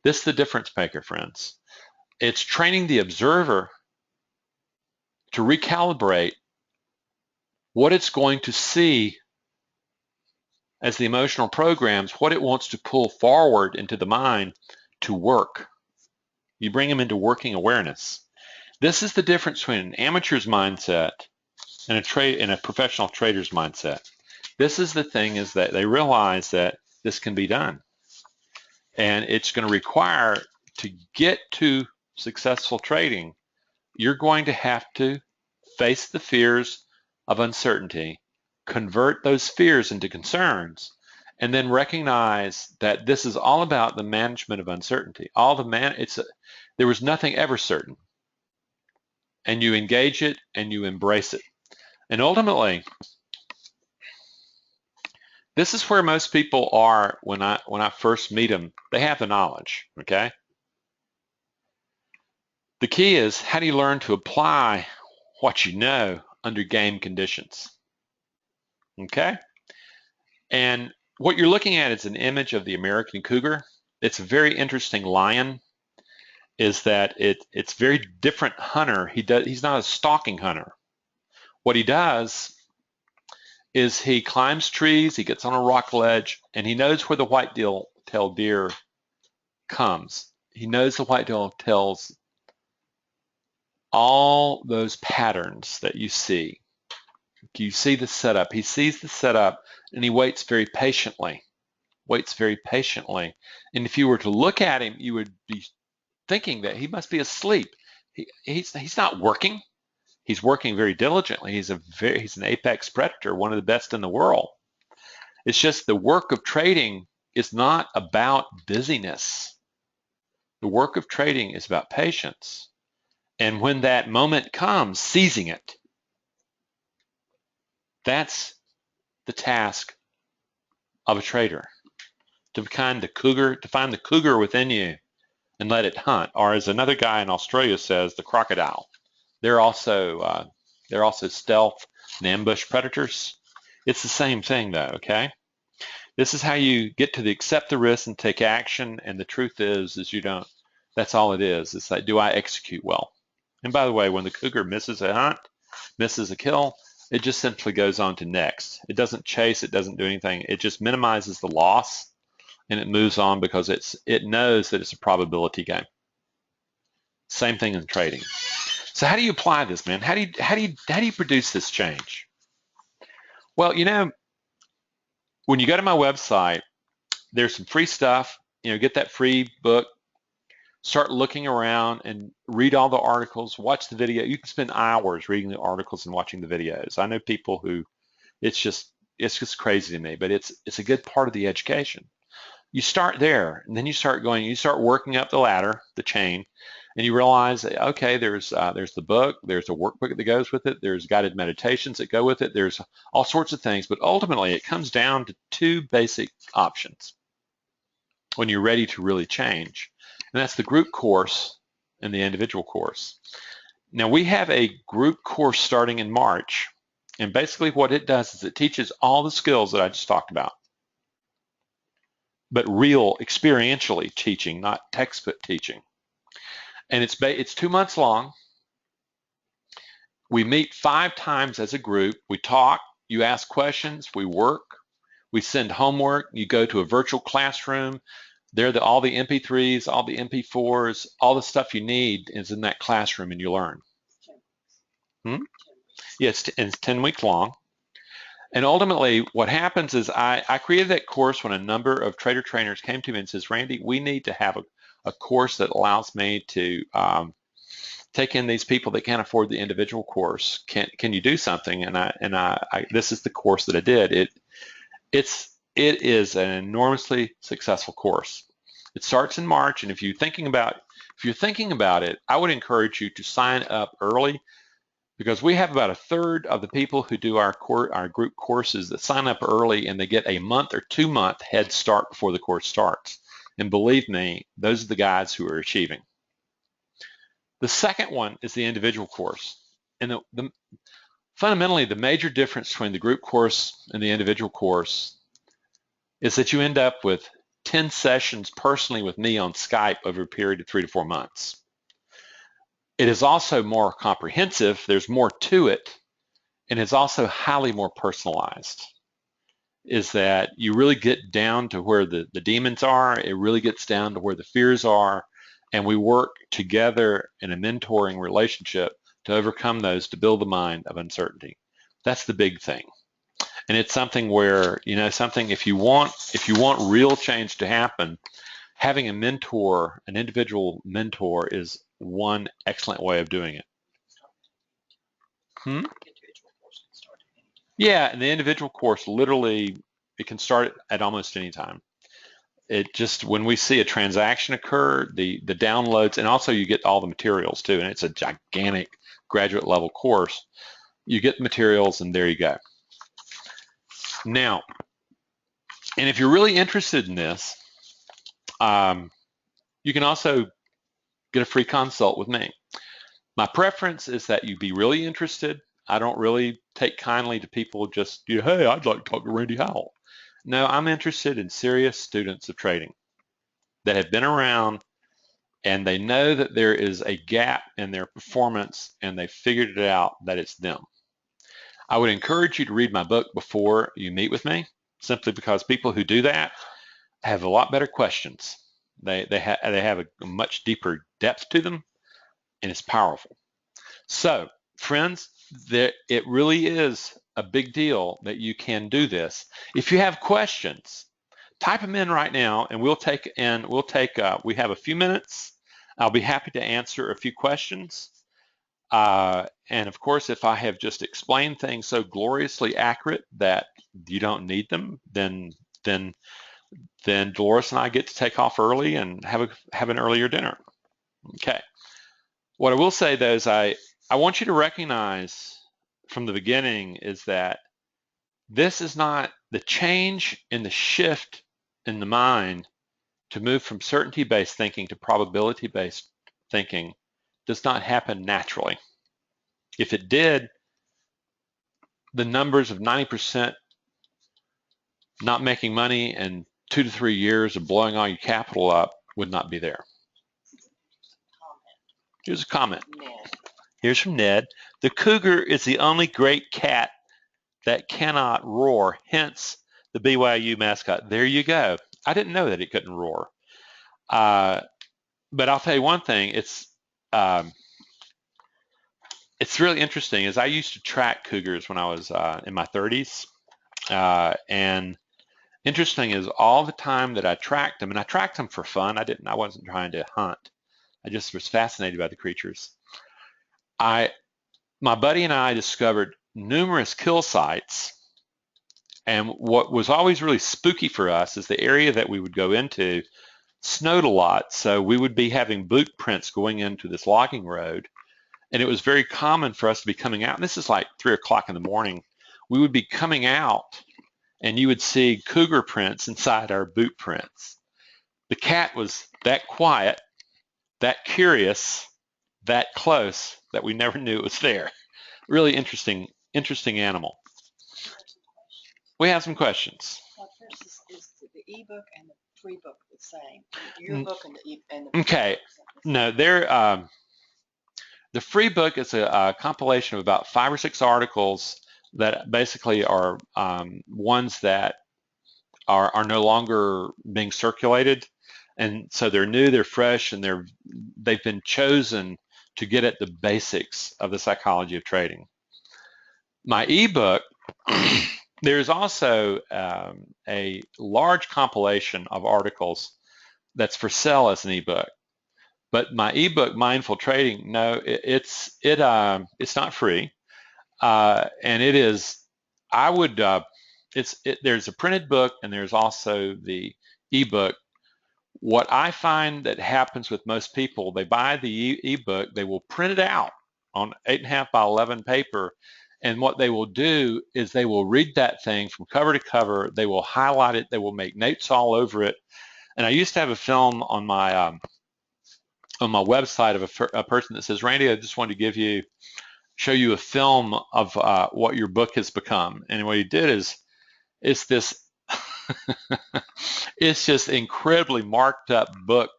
This is the difference maker, friends. It's training the observer to recalibrate what it's going to see as the emotional programs, what it wants to pull forward into the mind to work. You bring them into working awareness. This is the difference between an amateur's mindset and a professional trader's mindset. This is the thing, is that they realize that this can be done. And it's going to require, to get to successful trading, you're going to have to face the fears of uncertainty, convert those fears into concerns, and then recognize that this is all about the management of uncertainty. There was nothing ever certain. And you engage it and you embrace it. And ultimately, this is where most people are when I first meet them. They have the knowledge, okay? The key is, how do you learn to apply what you know under game conditions? Okay? And what you're looking at is an image of the American cougar. It's a very interesting lion, is that it's very different hunter. He's not a stalking hunter. What he does is he climbs trees, he gets on a rock ledge, and he knows where the white-tailed deer comes. He knows the white-tailed tells all those patterns that you see. You see the setup. He sees the setup, and he waits very patiently. And if you were to look at him, you would be thinking that he must be asleep. He's not working. He's working very diligently. He's an apex predator, one of the best in the world. It's just the work of trading is not about busyness. The work of trading is about patience. And when that moment comes, seizing it. That's the task of a trader. To find the cougar within you and let it hunt. Or as another guy in Australia says, the crocodile. They're also stealth and ambush predators. It's the same thing though, okay? This is how you get to accept the risk and take action, and the truth is you don't. That's all it is. It's like, do I execute well? And by the way, when the cougar misses a hunt, misses a kill, it just simply goes on to next. It doesn't chase, it doesn't do anything. It just minimizes the loss and it moves on because it knows that it's a probability game. Same thing in trading. So how do you apply this, man? How do you produce this change? Well, when you go to my website, there's some free stuff. Get that free book. Start looking around and read all the articles. Watch the video. You can spend hours reading the articles and watching the videos. I know people who it's just crazy to me, but it's a good part of the education. You start there, and then you start working up the ladder, the chain. And you realize, okay, there's the book, there's a workbook that goes with it, there's guided meditations that go with it, there's all sorts of things, but ultimately it comes down to two basic options when you're ready to really change. And that's the group course and the individual course. Now we have a group course starting in March, and basically what it does is it teaches all the skills that I just talked about, but real experientially teaching, not textbook teaching. And it's 2 months long. We meet 5 times as a group. We talk, you ask questions, we work, we send homework, you go to a virtual classroom. All the MP3s, all the MP4s, all the stuff you need is in that classroom, and you learn. Hmm? Yeah, it's 10 weeks long. And ultimately, what happens is I created that course when a number of trader trainers came to me and says, Randy, we need to have a course that allows me to take in these people that can't afford the individual course. Can you do something? And this is the course that I did. It is an enormously successful course. It starts in March, and if you're thinking about it, I would encourage you to sign up early, because we have about a third of the people who do our group courses that sign up early, and they get a month or 2 month head start before the course starts. And believe me, those are the guys who are achieving. The second one is the individual course. And fundamentally, the major difference between the group course and the individual course is that you end up with 10 sessions personally with me on Skype over a period of 3 to 4 months. It is also more comprehensive. There's more to it, and it's also highly more personalized. Is that you really get down to where the demons are. It really gets down to where the fears are, and we work together in a mentoring relationship to overcome those, to build the mind of uncertainty. That's the big thing. And it's something where, if you want real change to happen, having a mentor, an individual mentor, is one excellent way of doing it. Yeah, and the individual course, literally, it can start at almost any time. It just, when we see a transaction occur, the downloads, and also you get all the materials too, and it's a gigantic graduate level course. You get the materials, and there you go. Now, and if you're really interested in this, you can also get a free consult with me. My preference is that you be really interested. I don't really take kindly to people just, hey, I'd like to talk to Randy Howell. No, I'm interested in serious students of trading that have been around, and they know that there is a gap in their performance, and they figured it out that it's them. I would encourage you to read my book before you meet with me, simply because people who do that have a lot better questions. They have a much deeper depth to them, and it's powerful. So, friends, it really is a big deal that you can do this. If you have questions, type them in right now, and we have a few minutes. I'll be happy to answer a few questions. And of course, if I have just explained things so gloriously accurate that you don't need them, then Dolores and I get to take off early and have an earlier dinner. Okay. What I will say though is I want you to recognize from the beginning is that this is not the change in the shift in the mind to move from certainty-based thinking to probability-based thinking does not happen naturally. If it did, the numbers of 90% not making money and 2 to 3 years of blowing all your capital up would not be there. Here's a comment. Here's from Ned. The cougar is the only great cat that cannot roar, hence the BYU mascot. There you go. I didn't know that it couldn't roar. But I'll tell you one thing, it's really interesting, is I used to track cougars when I was in my 30s. And interesting is all the time that I tracked them, and I tracked them for fun. I wasn't trying to hunt. I just was fascinated by the creatures. My buddy and I discovered numerous kill sites, and what was always really spooky for us is the area that we would go into snowed a lot, so we would be having boot prints going into this logging road, and it was very common for us to be coming out, and this is like 3 o'clock in the morning. We would be coming out, and you would see cougar prints inside our boot prints. The cat was that quiet, that curious, that close, that we never knew it was there. Really interesting animal. We have some questions. First, is the ebook and the free book the same? Your book and the okay. No, the free book is a compilation of about 5 or 6 articles that basically are ones that are no longer being circulated, and so they're new, they're fresh, and they've been chosen to get at the basics of the psychology of trading. My ebook, there's also a large compilation of articles that's for sale as an ebook. But my ebook, Mindful Trading, no, it's not free, and it is. I would. There's a printed book and there's also the ebook. What I find that happens with most people, they buy the ebook, they will print it out on 8.5 by 11 paper, and what they will do is they will read that thing from cover to cover. They will highlight it. They will make notes all over it. And I used to have a film on my website of a person that says, Randy, I just wanted to show you a film of what your book has become. And what he did is, it's this, it's just incredibly marked up book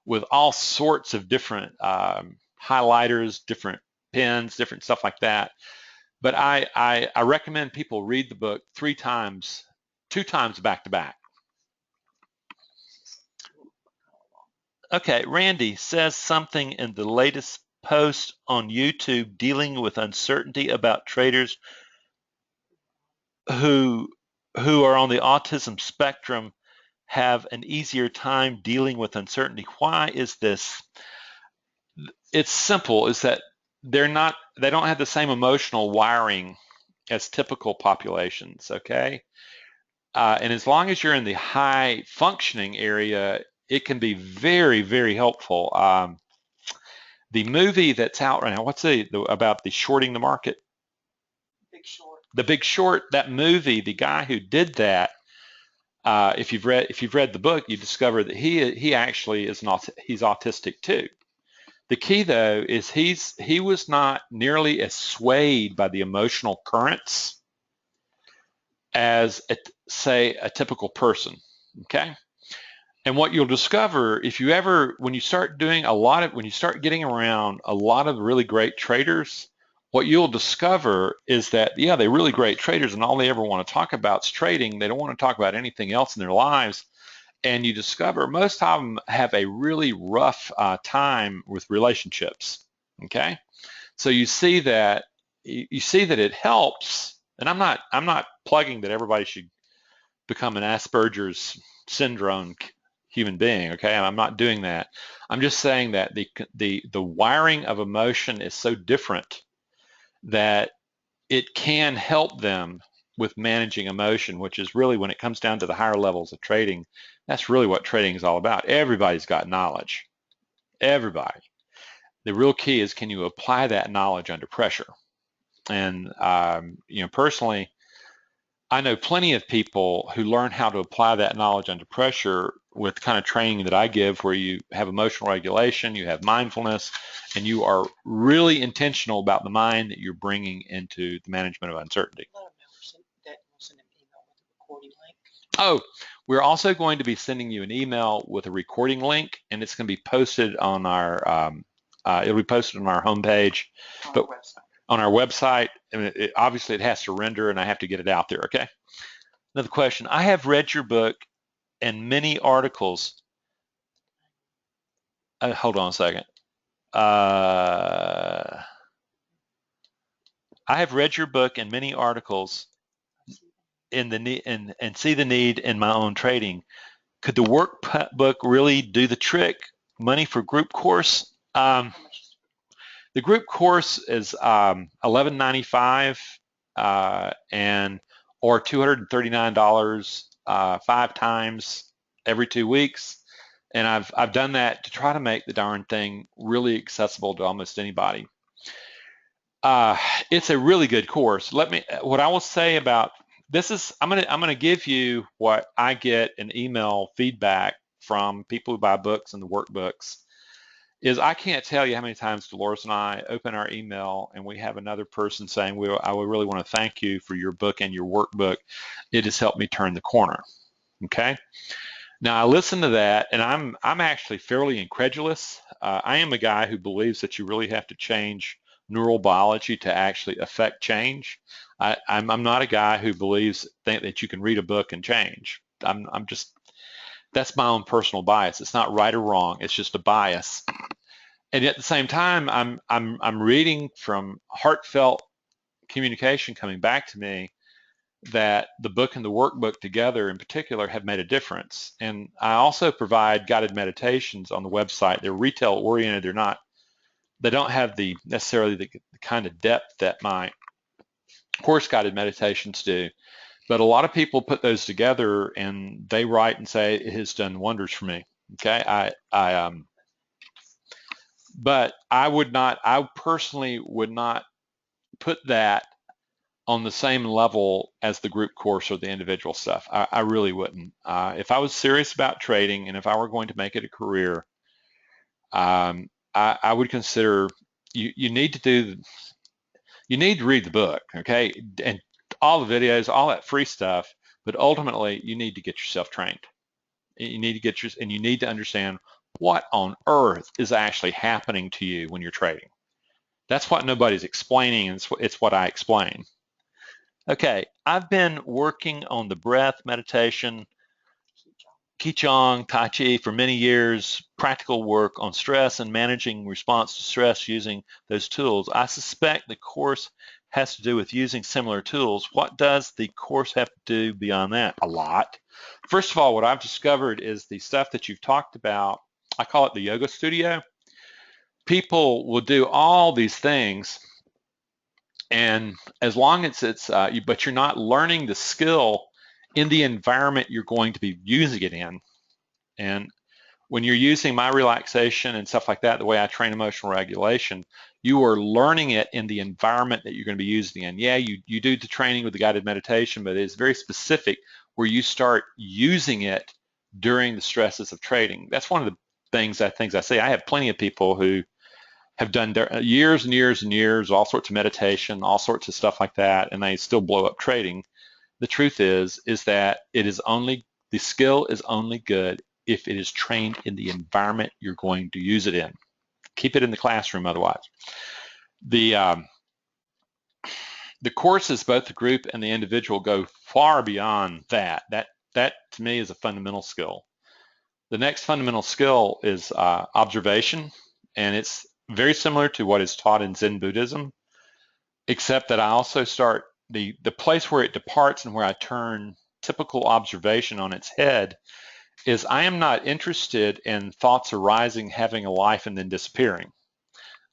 with all sorts of different highlighters, different pens, different stuff like that. But I recommend people read the book 2 times back to back. Okay, Randy says something in the latest post on YouTube dealing with uncertainty about traders who are on the autism spectrum have an easier time dealing with uncertainty. Why is this? It's simple, is that they don't have the same emotional wiring as typical populations, okay? And as long as you're in the high functioning area, it can be very, very helpful. The movie that's out right now, what's about the shorting the market? Big Short. The Big Short, that movie, the guy who did that, if you've read the book, you discover that he actually is he's autistic too. The key though is he was not nearly as swayed by the emotional currents as say a typical person. Okay. And what you'll discover when you start getting around a lot of really great traders, what you'll discover is that, yeah, they're really great traders and all they ever want to talk about is trading. They don't want to talk about anything else in their lives. And you discover most of them have a really rough time with relationships, okay? So you see that it helps, and I'm not plugging that everybody should become an Asperger's syndrome human being, okay? I'm not doing that. I'm just saying that the wiring of emotion is so different that it can help them with managing emotion, which is really, when it comes down to the higher levels of trading, that's really what trading is all about. Everybody's got knowledge. Everybody. The real key is, can you apply that knowledge under pressure? And personally, I know plenty of people who learn how to apply that knowledge under pressure with kind of training that I give, where you have emotional regulation, you have mindfulness, and you are really intentional about the mind that you're bringing into the management of uncertainty. A lot of members that will send an email with a recording link. Oh, we're also going to be sending you an email with a recording link, and it's going to be posted on our it'll be posted on our homepage, on our website. And obviously it has to render, and I have to get it out there. Okay. Another question. I have read your book and many articles. Hold on a second. I have read your book and many articles and see the need in my own trading. Could the workbook really do the trick? Money for group course? The group course is $11.95 or $239 5 times every 2 weeks. And I've done that to try to make the darn thing really accessible to almost anybody. It's a really good course. What I will say about this is, I'm gonna give you what I get in email feedback from people who buy books and the workbooks. Is I can't tell you how many times Dolores and I open our email and we have another person saying, I would really want to thank you for your book and your workbook. It has helped me turn the corner. Okay. Now I listen to that, and I'm actually fairly incredulous. I am a guy who believes that you really have to change neural biology to actually affect change. I'm not a guy who think that you can read a book and change. That's my own personal bias. It's not right or wrong. It's just a bias. And at the same time, I'm reading from heartfelt communication coming back to me that the book and the workbook together in particular have made a difference. And I also provide guided meditations on the website. They're retail oriented. They don't have the necessarily the kind of depth that my course guided meditations do. But a lot of people put those together and they write and say it has done wonders for me. Okay. But I personally would not put that on the same level as the group course or the individual stuff. I really wouldn't. If I was serious about trading and if I were going to make it a career, I would consider you need to read the book, okay, and all the videos, all that free stuff. But ultimately, you need to get yourself trained. You need to and you need to understand what on earth is actually happening to you when you're trading. That's what nobody's explaining, and it's what I explain. Okay, I've been working on the breath meditation, Qigong, Tai Chi for many years, practical work on stress and managing response to stress using those tools. I suspect the course has to do with using similar tools. What does the course have to do beyond that? A lot. First of all, what I've discovered is the stuff that you've talked about, I call it the yoga studio. People will do all these things, and as long as but you're not learning the skill in the environment you're going to be using it in. And when you're using my relaxation and stuff like that, the way I train emotional regulation, you are learning it in the environment that you're going to be using it in. Yeah, you do the training with the guided meditation, but it's very specific where you start using it during the stresses of trading. That's one of the things I say. I have plenty of people who have done years and years and years, all sorts of meditation, all sorts of stuff like that, and they still blow up trading. The truth is that the skill is only good if it is trained in the environment you're going to use it in. Keep it in the classroom otherwise. The courses, both the group and the individual, go far beyond that. That to me is a fundamental skill. The next fundamental skill is observation, and it's very similar to what is taught in Zen Buddhism, except that I also start the place where it departs and where I turn typical observation on its head is I am not interested in thoughts arising, having a life, and then disappearing.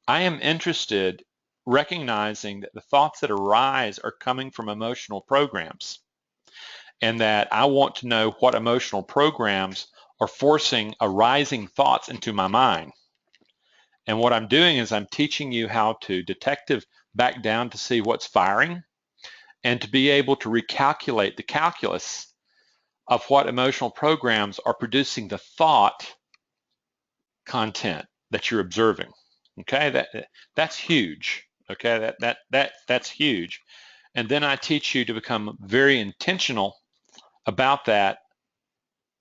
I am interested recognizing that the thoughts that arise are coming from emotional programs, and that I want to know what emotional programs are forcing arising thoughts into my mind. And what I'm doing is I'm teaching you how to detective back down to see what's firing and to be able to recalculate the calculus of what emotional programs are producing the thought content that you're observing. Okay, that's huge. Okay, that's huge. And then I teach you to become very intentional about that,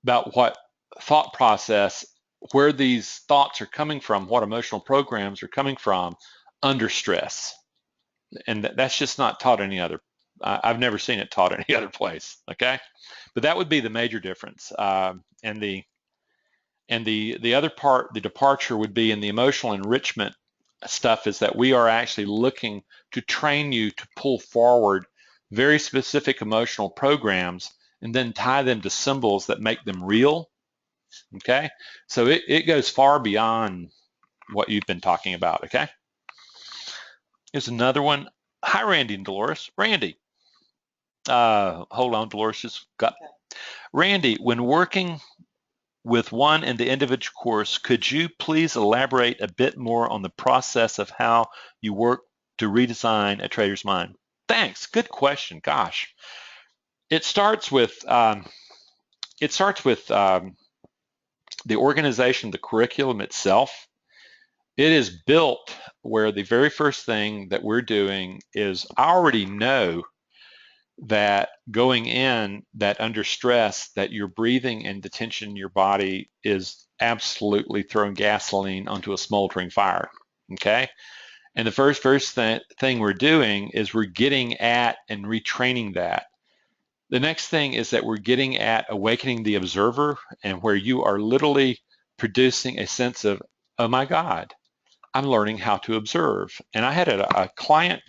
about what thought process, where these thoughts are coming from, what emotional programs are coming from under stress. And that's just not taught any other. I've never seen it taught any other place. Okay, but that would be the major difference. And the other part, the departure would be in the emotional enrichment stuff, is that we are actually looking to train you to pull forward very specific emotional programs and then tie them to symbols that make them real. Okay, so it goes far beyond what you've been talking about. Okay, here's another one. Hi, Randy and Dolores. Randy, hold on, Dolores just got. Okay. Randy, when working with one in the individual course, could you please elaborate a bit more on the process of how you work to redesign a trader's mind? Thanks. Good question. Gosh, it starts with the organization, the curriculum itself. It is built where the very first thing that we're doing is I already know that going in, that under stress, that your breathing and the tension in your body is absolutely throwing gasoline onto a smoldering fire. Okay, and the first thing we're doing is we're getting at and retraining that. The next thing is that we're getting at awakening the observer, and where you are literally producing a sense of, oh my God, I'm learning how to observe. And I had a client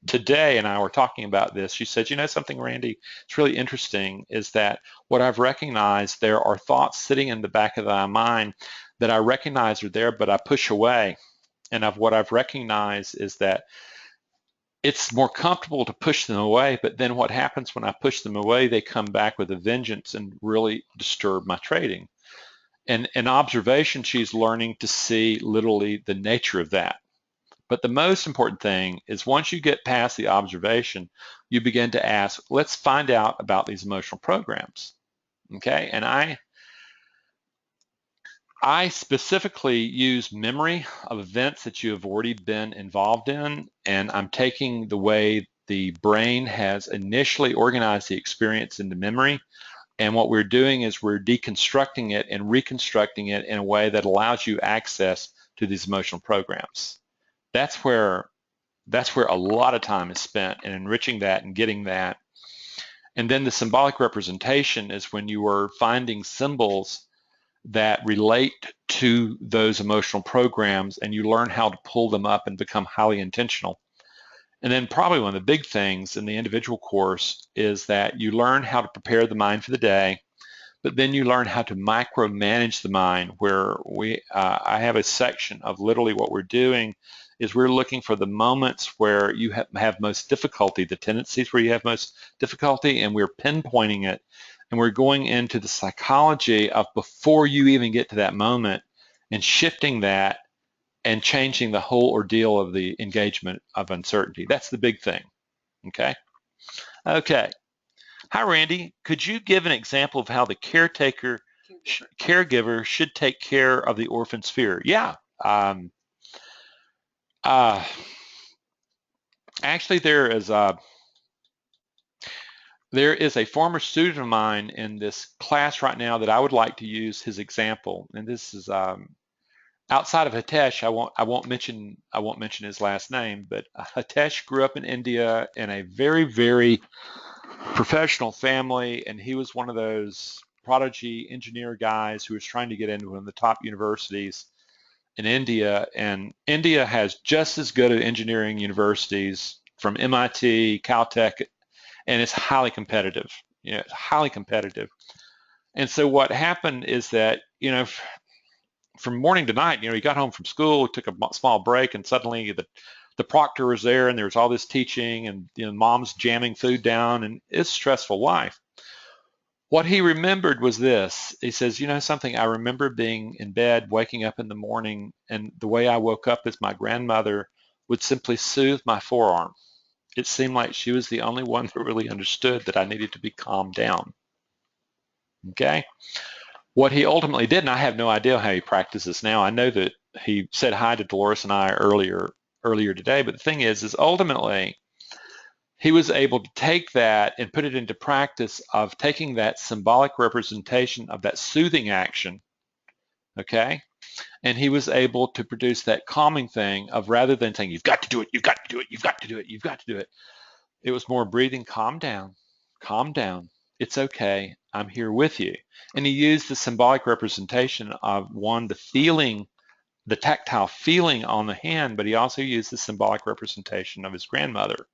today and I were talking about this. She said, you know something, Randy, it's really interesting is that what I've recognized, there are thoughts sitting in the back of my mind that I recognize are there, but I push away. And what I've recognized is that it's more comfortable to push them away, but then what happens when I push them away, they come back with a vengeance and really disturb my trading. And in observation, she's learning to see literally the nature of that. But the most important thing is once you get past the observation, you begin to ask, let's find out about these emotional programs. Okay, and I specifically use memory of events that you have already been involved in, and I'm taking the way the brain has initially organized the experience into memory, and what we're doing is we're deconstructing it and reconstructing it in a way that allows you access to these emotional programs. That's where a lot of time is spent in enriching that and getting that. And then the symbolic representation is when you are finding symbols that relate to those emotional programs and you learn how to pull them up and become highly intentional. And then probably one of the big things in the individual course is that you learn how to prepare the mind for the day, but then you learn how to micromanage the mind where I have a section of literally what we're doing is we're looking for the moments where you have most difficulty, the tendencies where you have most difficulty, and we're pinpointing it. And we're going into the psychology of before you even get to that moment and shifting that and changing the whole ordeal of the engagement of uncertainty. That's the big thing, okay? Okay. Hi, Randy. Could you give an example of how the caregiver should take care of the orphan sphere? Yeah. Actually, there is a former student of mine in this class right now that I would like to use his example, and this is outside of Hitesh. I won't mention his last name, but Hitesh grew up in India in a very, very professional family, and he was one of those prodigy engineer guys who was trying to get into one of the top universities in India. And India has just as good engineering universities from MIT, Caltech, and it's highly competitive. You know, it's highly competitive. And so what happened is that, you know, from morning to night, you know, he got home from school, took a small break, and suddenly the proctor was there, and there was all this teaching, and you know, mom's jamming food down, and it's a stressful life. What he remembered was this. He says, you know something, I remember being in bed, waking up in the morning, and the way I woke up is my grandmother would simply soothe my forearm. It seemed like she was the only one that really understood that I needed to be calmed down. Okay? What he ultimately did, and I have no idea how he practices now. I know that he said hi to Dolores and I earlier today, but the thing is ultimately he was able to take that and put it into practice of taking that symbolic representation of that soothing action, okay? And he was able to produce that calming thing of rather than saying, you've got to do it, you've got to do it, you've got to do it, you've got to do it. It was more breathing, calm down, it's okay, I'm here with you. And he used the symbolic representation of one, the feeling, the tactile feeling on the hand, but he also used the symbolic representation of his grandmother.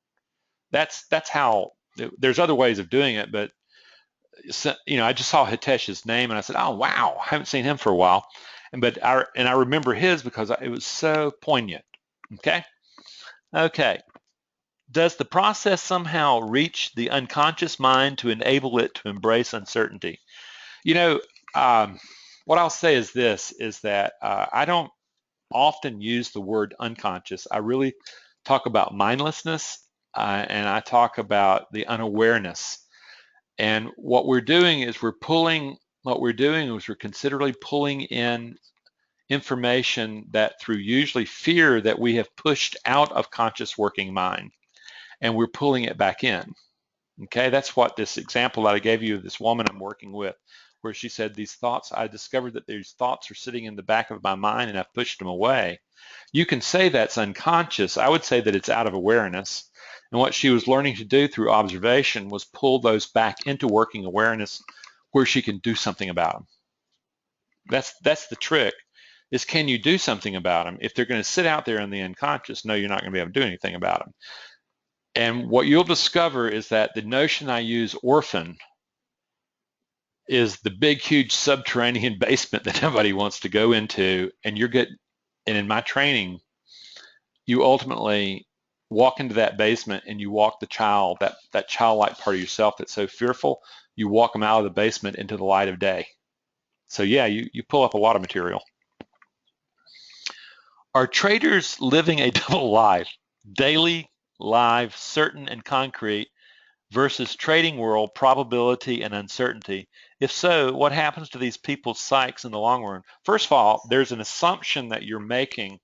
That's how. There's other ways of doing it, but you know, I just saw Hitesh's name and I said, oh wow, I haven't seen him for a while, and I remember his because it was so poignant. Okay. Does the process somehow reach the unconscious mind to enable it to embrace uncertainty? You know, what I'll say is this: is that I don't often use the word unconscious. I really talk about mindlessness, and I talk about the unawareness. And what we're doing is we're considerably pulling in information that through usually fear that we have pushed out of conscious working mind, and we're pulling it back in. Okay, that's what this example that I gave you of this woman I'm working with, where she said these thoughts, I discovered that these thoughts are sitting in the back of my mind and I've pushed them away. You can say that's unconscious. I would say that it's out of awareness. And what she was learning to do through observation was pull those back into working awareness where she can do something about them. That's the trick. is can you do something about them? If they're going to sit out there in the unconscious, no, you're not going to be able to do anything about them. And what you'll discover is that the notion I use, orphan, is the big, huge subterranean basement that nobody wants to go into. And in my training, you ultimately walk into that basement and you walk the child, that childlike part of yourself that's so fearful, you walk them out of the basement into the light of day. So yeah, you pull up a lot of material. Are traders living a double life, daily, live, certain, and concrete, versus trading world, probability, and uncertainty? If so, what happens to these people's psyches in the long run? First of all, there's an assumption that you're making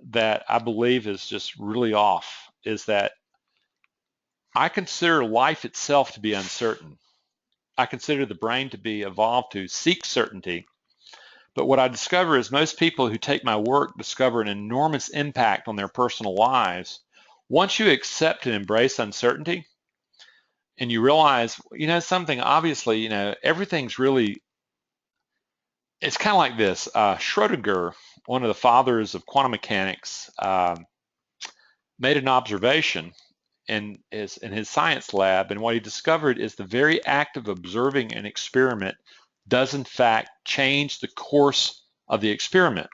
that I believe is just really off, is that I consider life itself to be uncertain. I consider the brain to be evolved to seek certainty. But what I discover is most people who take my work discover an enormous impact on their personal lives. Once you accept and embrace uncertainty, and you realize, something, obviously, everything's really, it's kind of like this. Schrodinger, one of the fathers of quantum mechanics, made an observation in his science lab, and what he discovered is the very act of observing an experiment does in fact change the course of the experiment.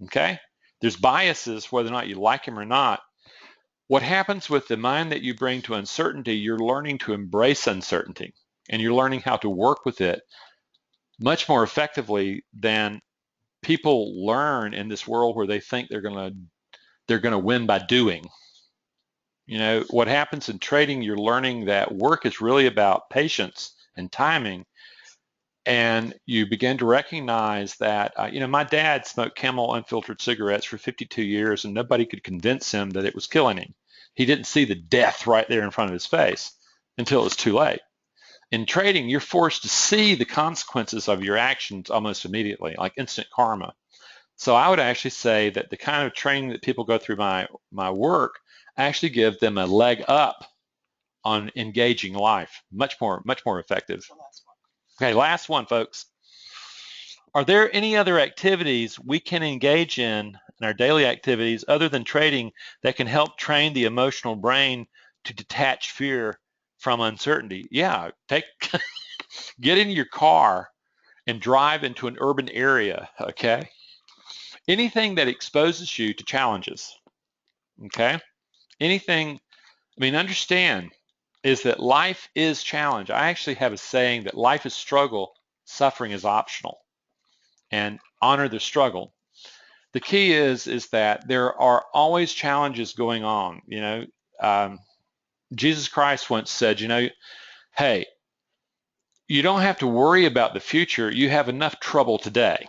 Okay? There's biases, whether or not you like them or not. What happens with the mind that you bring to uncertainty, you're learning to embrace uncertainty, and you're learning how to work with it much more effectively than people learn in this world where they think they're going to win by doing. What happens in trading, you're learning that work is really about patience and timing. And you begin to recognize that, my dad smoked Camel unfiltered cigarettes for 52 years, and nobody could convince him that it was killing him. He didn't see the death right there in front of his face until it was too late. In trading, you're forced to see the consequences of your actions almost immediately, like instant karma. So I would actually say that the kind of training that people go through my work actually give them a leg up on engaging life, much more effective. Okay, last one, folks. Are there any other activities we can engage in our daily activities other than trading that can help train the emotional brain to detach fear from uncertainty? Yeah, get in your car and drive into an urban area, okay? Anything that exposes you to challenges, okay? Anything, understand is that life is challenge. I actually have a saying that life is struggle, suffering is optional, and honor the struggle. The key is that there are always challenges going on. Jesus Christ once said, hey, you don't have to worry about the future. You have enough trouble today,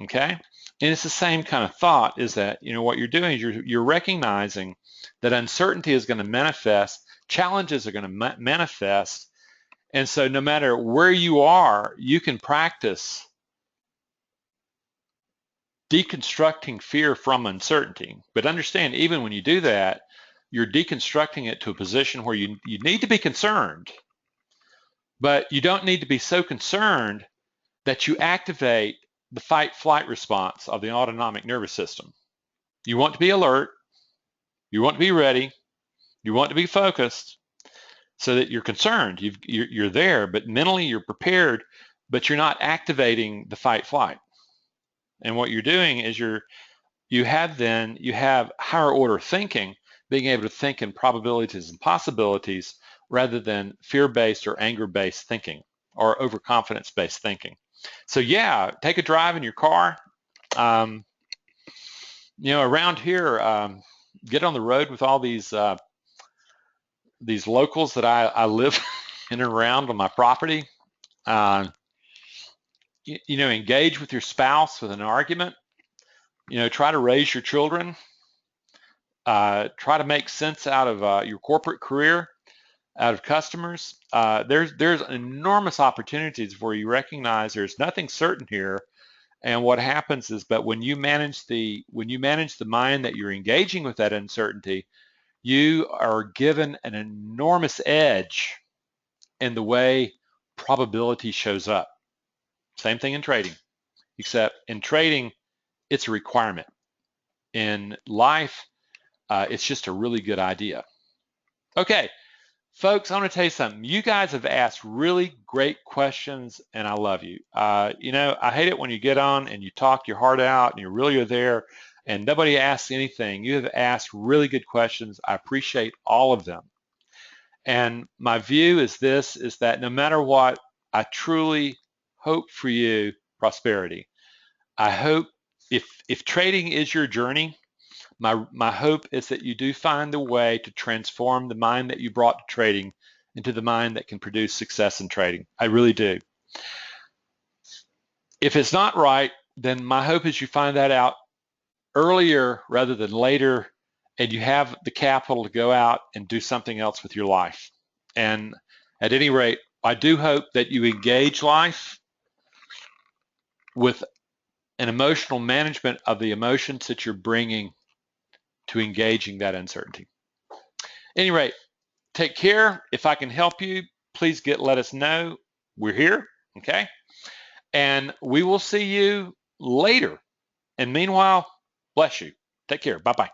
okay? And it's the same kind of thought, is that, what you're doing is you're recognizing that uncertainty is going to manifest, challenges are going to manifest, and so no matter where you are, you can practice deconstructing fear from uncertainty. But understand, even when you do that, you're deconstructing it to a position where you need to be concerned, but you don't need to be so concerned that you activate the fight-flight response of the autonomic nervous system. You want to be alert, you want to be ready, you want to be focused, so that you're concerned, you're there, but mentally you're prepared, but you're not activating the fight-flight. And what you're doing is you have higher order thinking, being able to think in probabilities and possibilities rather than fear-based or anger-based thinking or overconfidence-based thinking. So yeah, take a drive in your car. Around here, get on the road with all these locals that I live in and around on my property. Engage with your spouse with an argument. Try to raise your children. Try to make sense out of your corporate career, out of customers. There's enormous opportunities where you recognize there's nothing certain here, and what happens is, but when you manage the mind that you're engaging with that uncertainty, you are given an enormous edge in the way probability shows up. Same thing in trading. except in trading, it's a requirement. In life, it's just a really good idea. Okay, folks, I want to tell you something. You guys have asked really great questions, and I love you. You know, I hate it when you get on and you talk your heart out and you really are there and nobody asks anything. You have asked really good questions. I appreciate all of them. And my view is this, is that no matter what, I truly hope for you prosperity. I hope if trading is your journey, my hope is that you do find a way to transform the mind that you brought to trading into the mind that can produce success in trading. I really do. If it's not right, then my hope is you find that out earlier rather than later, and you have the capital to go out and do something else with your life. And at any rate, I do hope that you engage life with an emotional management of the emotions that you're bringing to engaging that uncertainty. At any rate, take care. If I can help you, please let us know. We're here, okay? And we will see you later. And meanwhile, bless you. Take care. Bye-bye.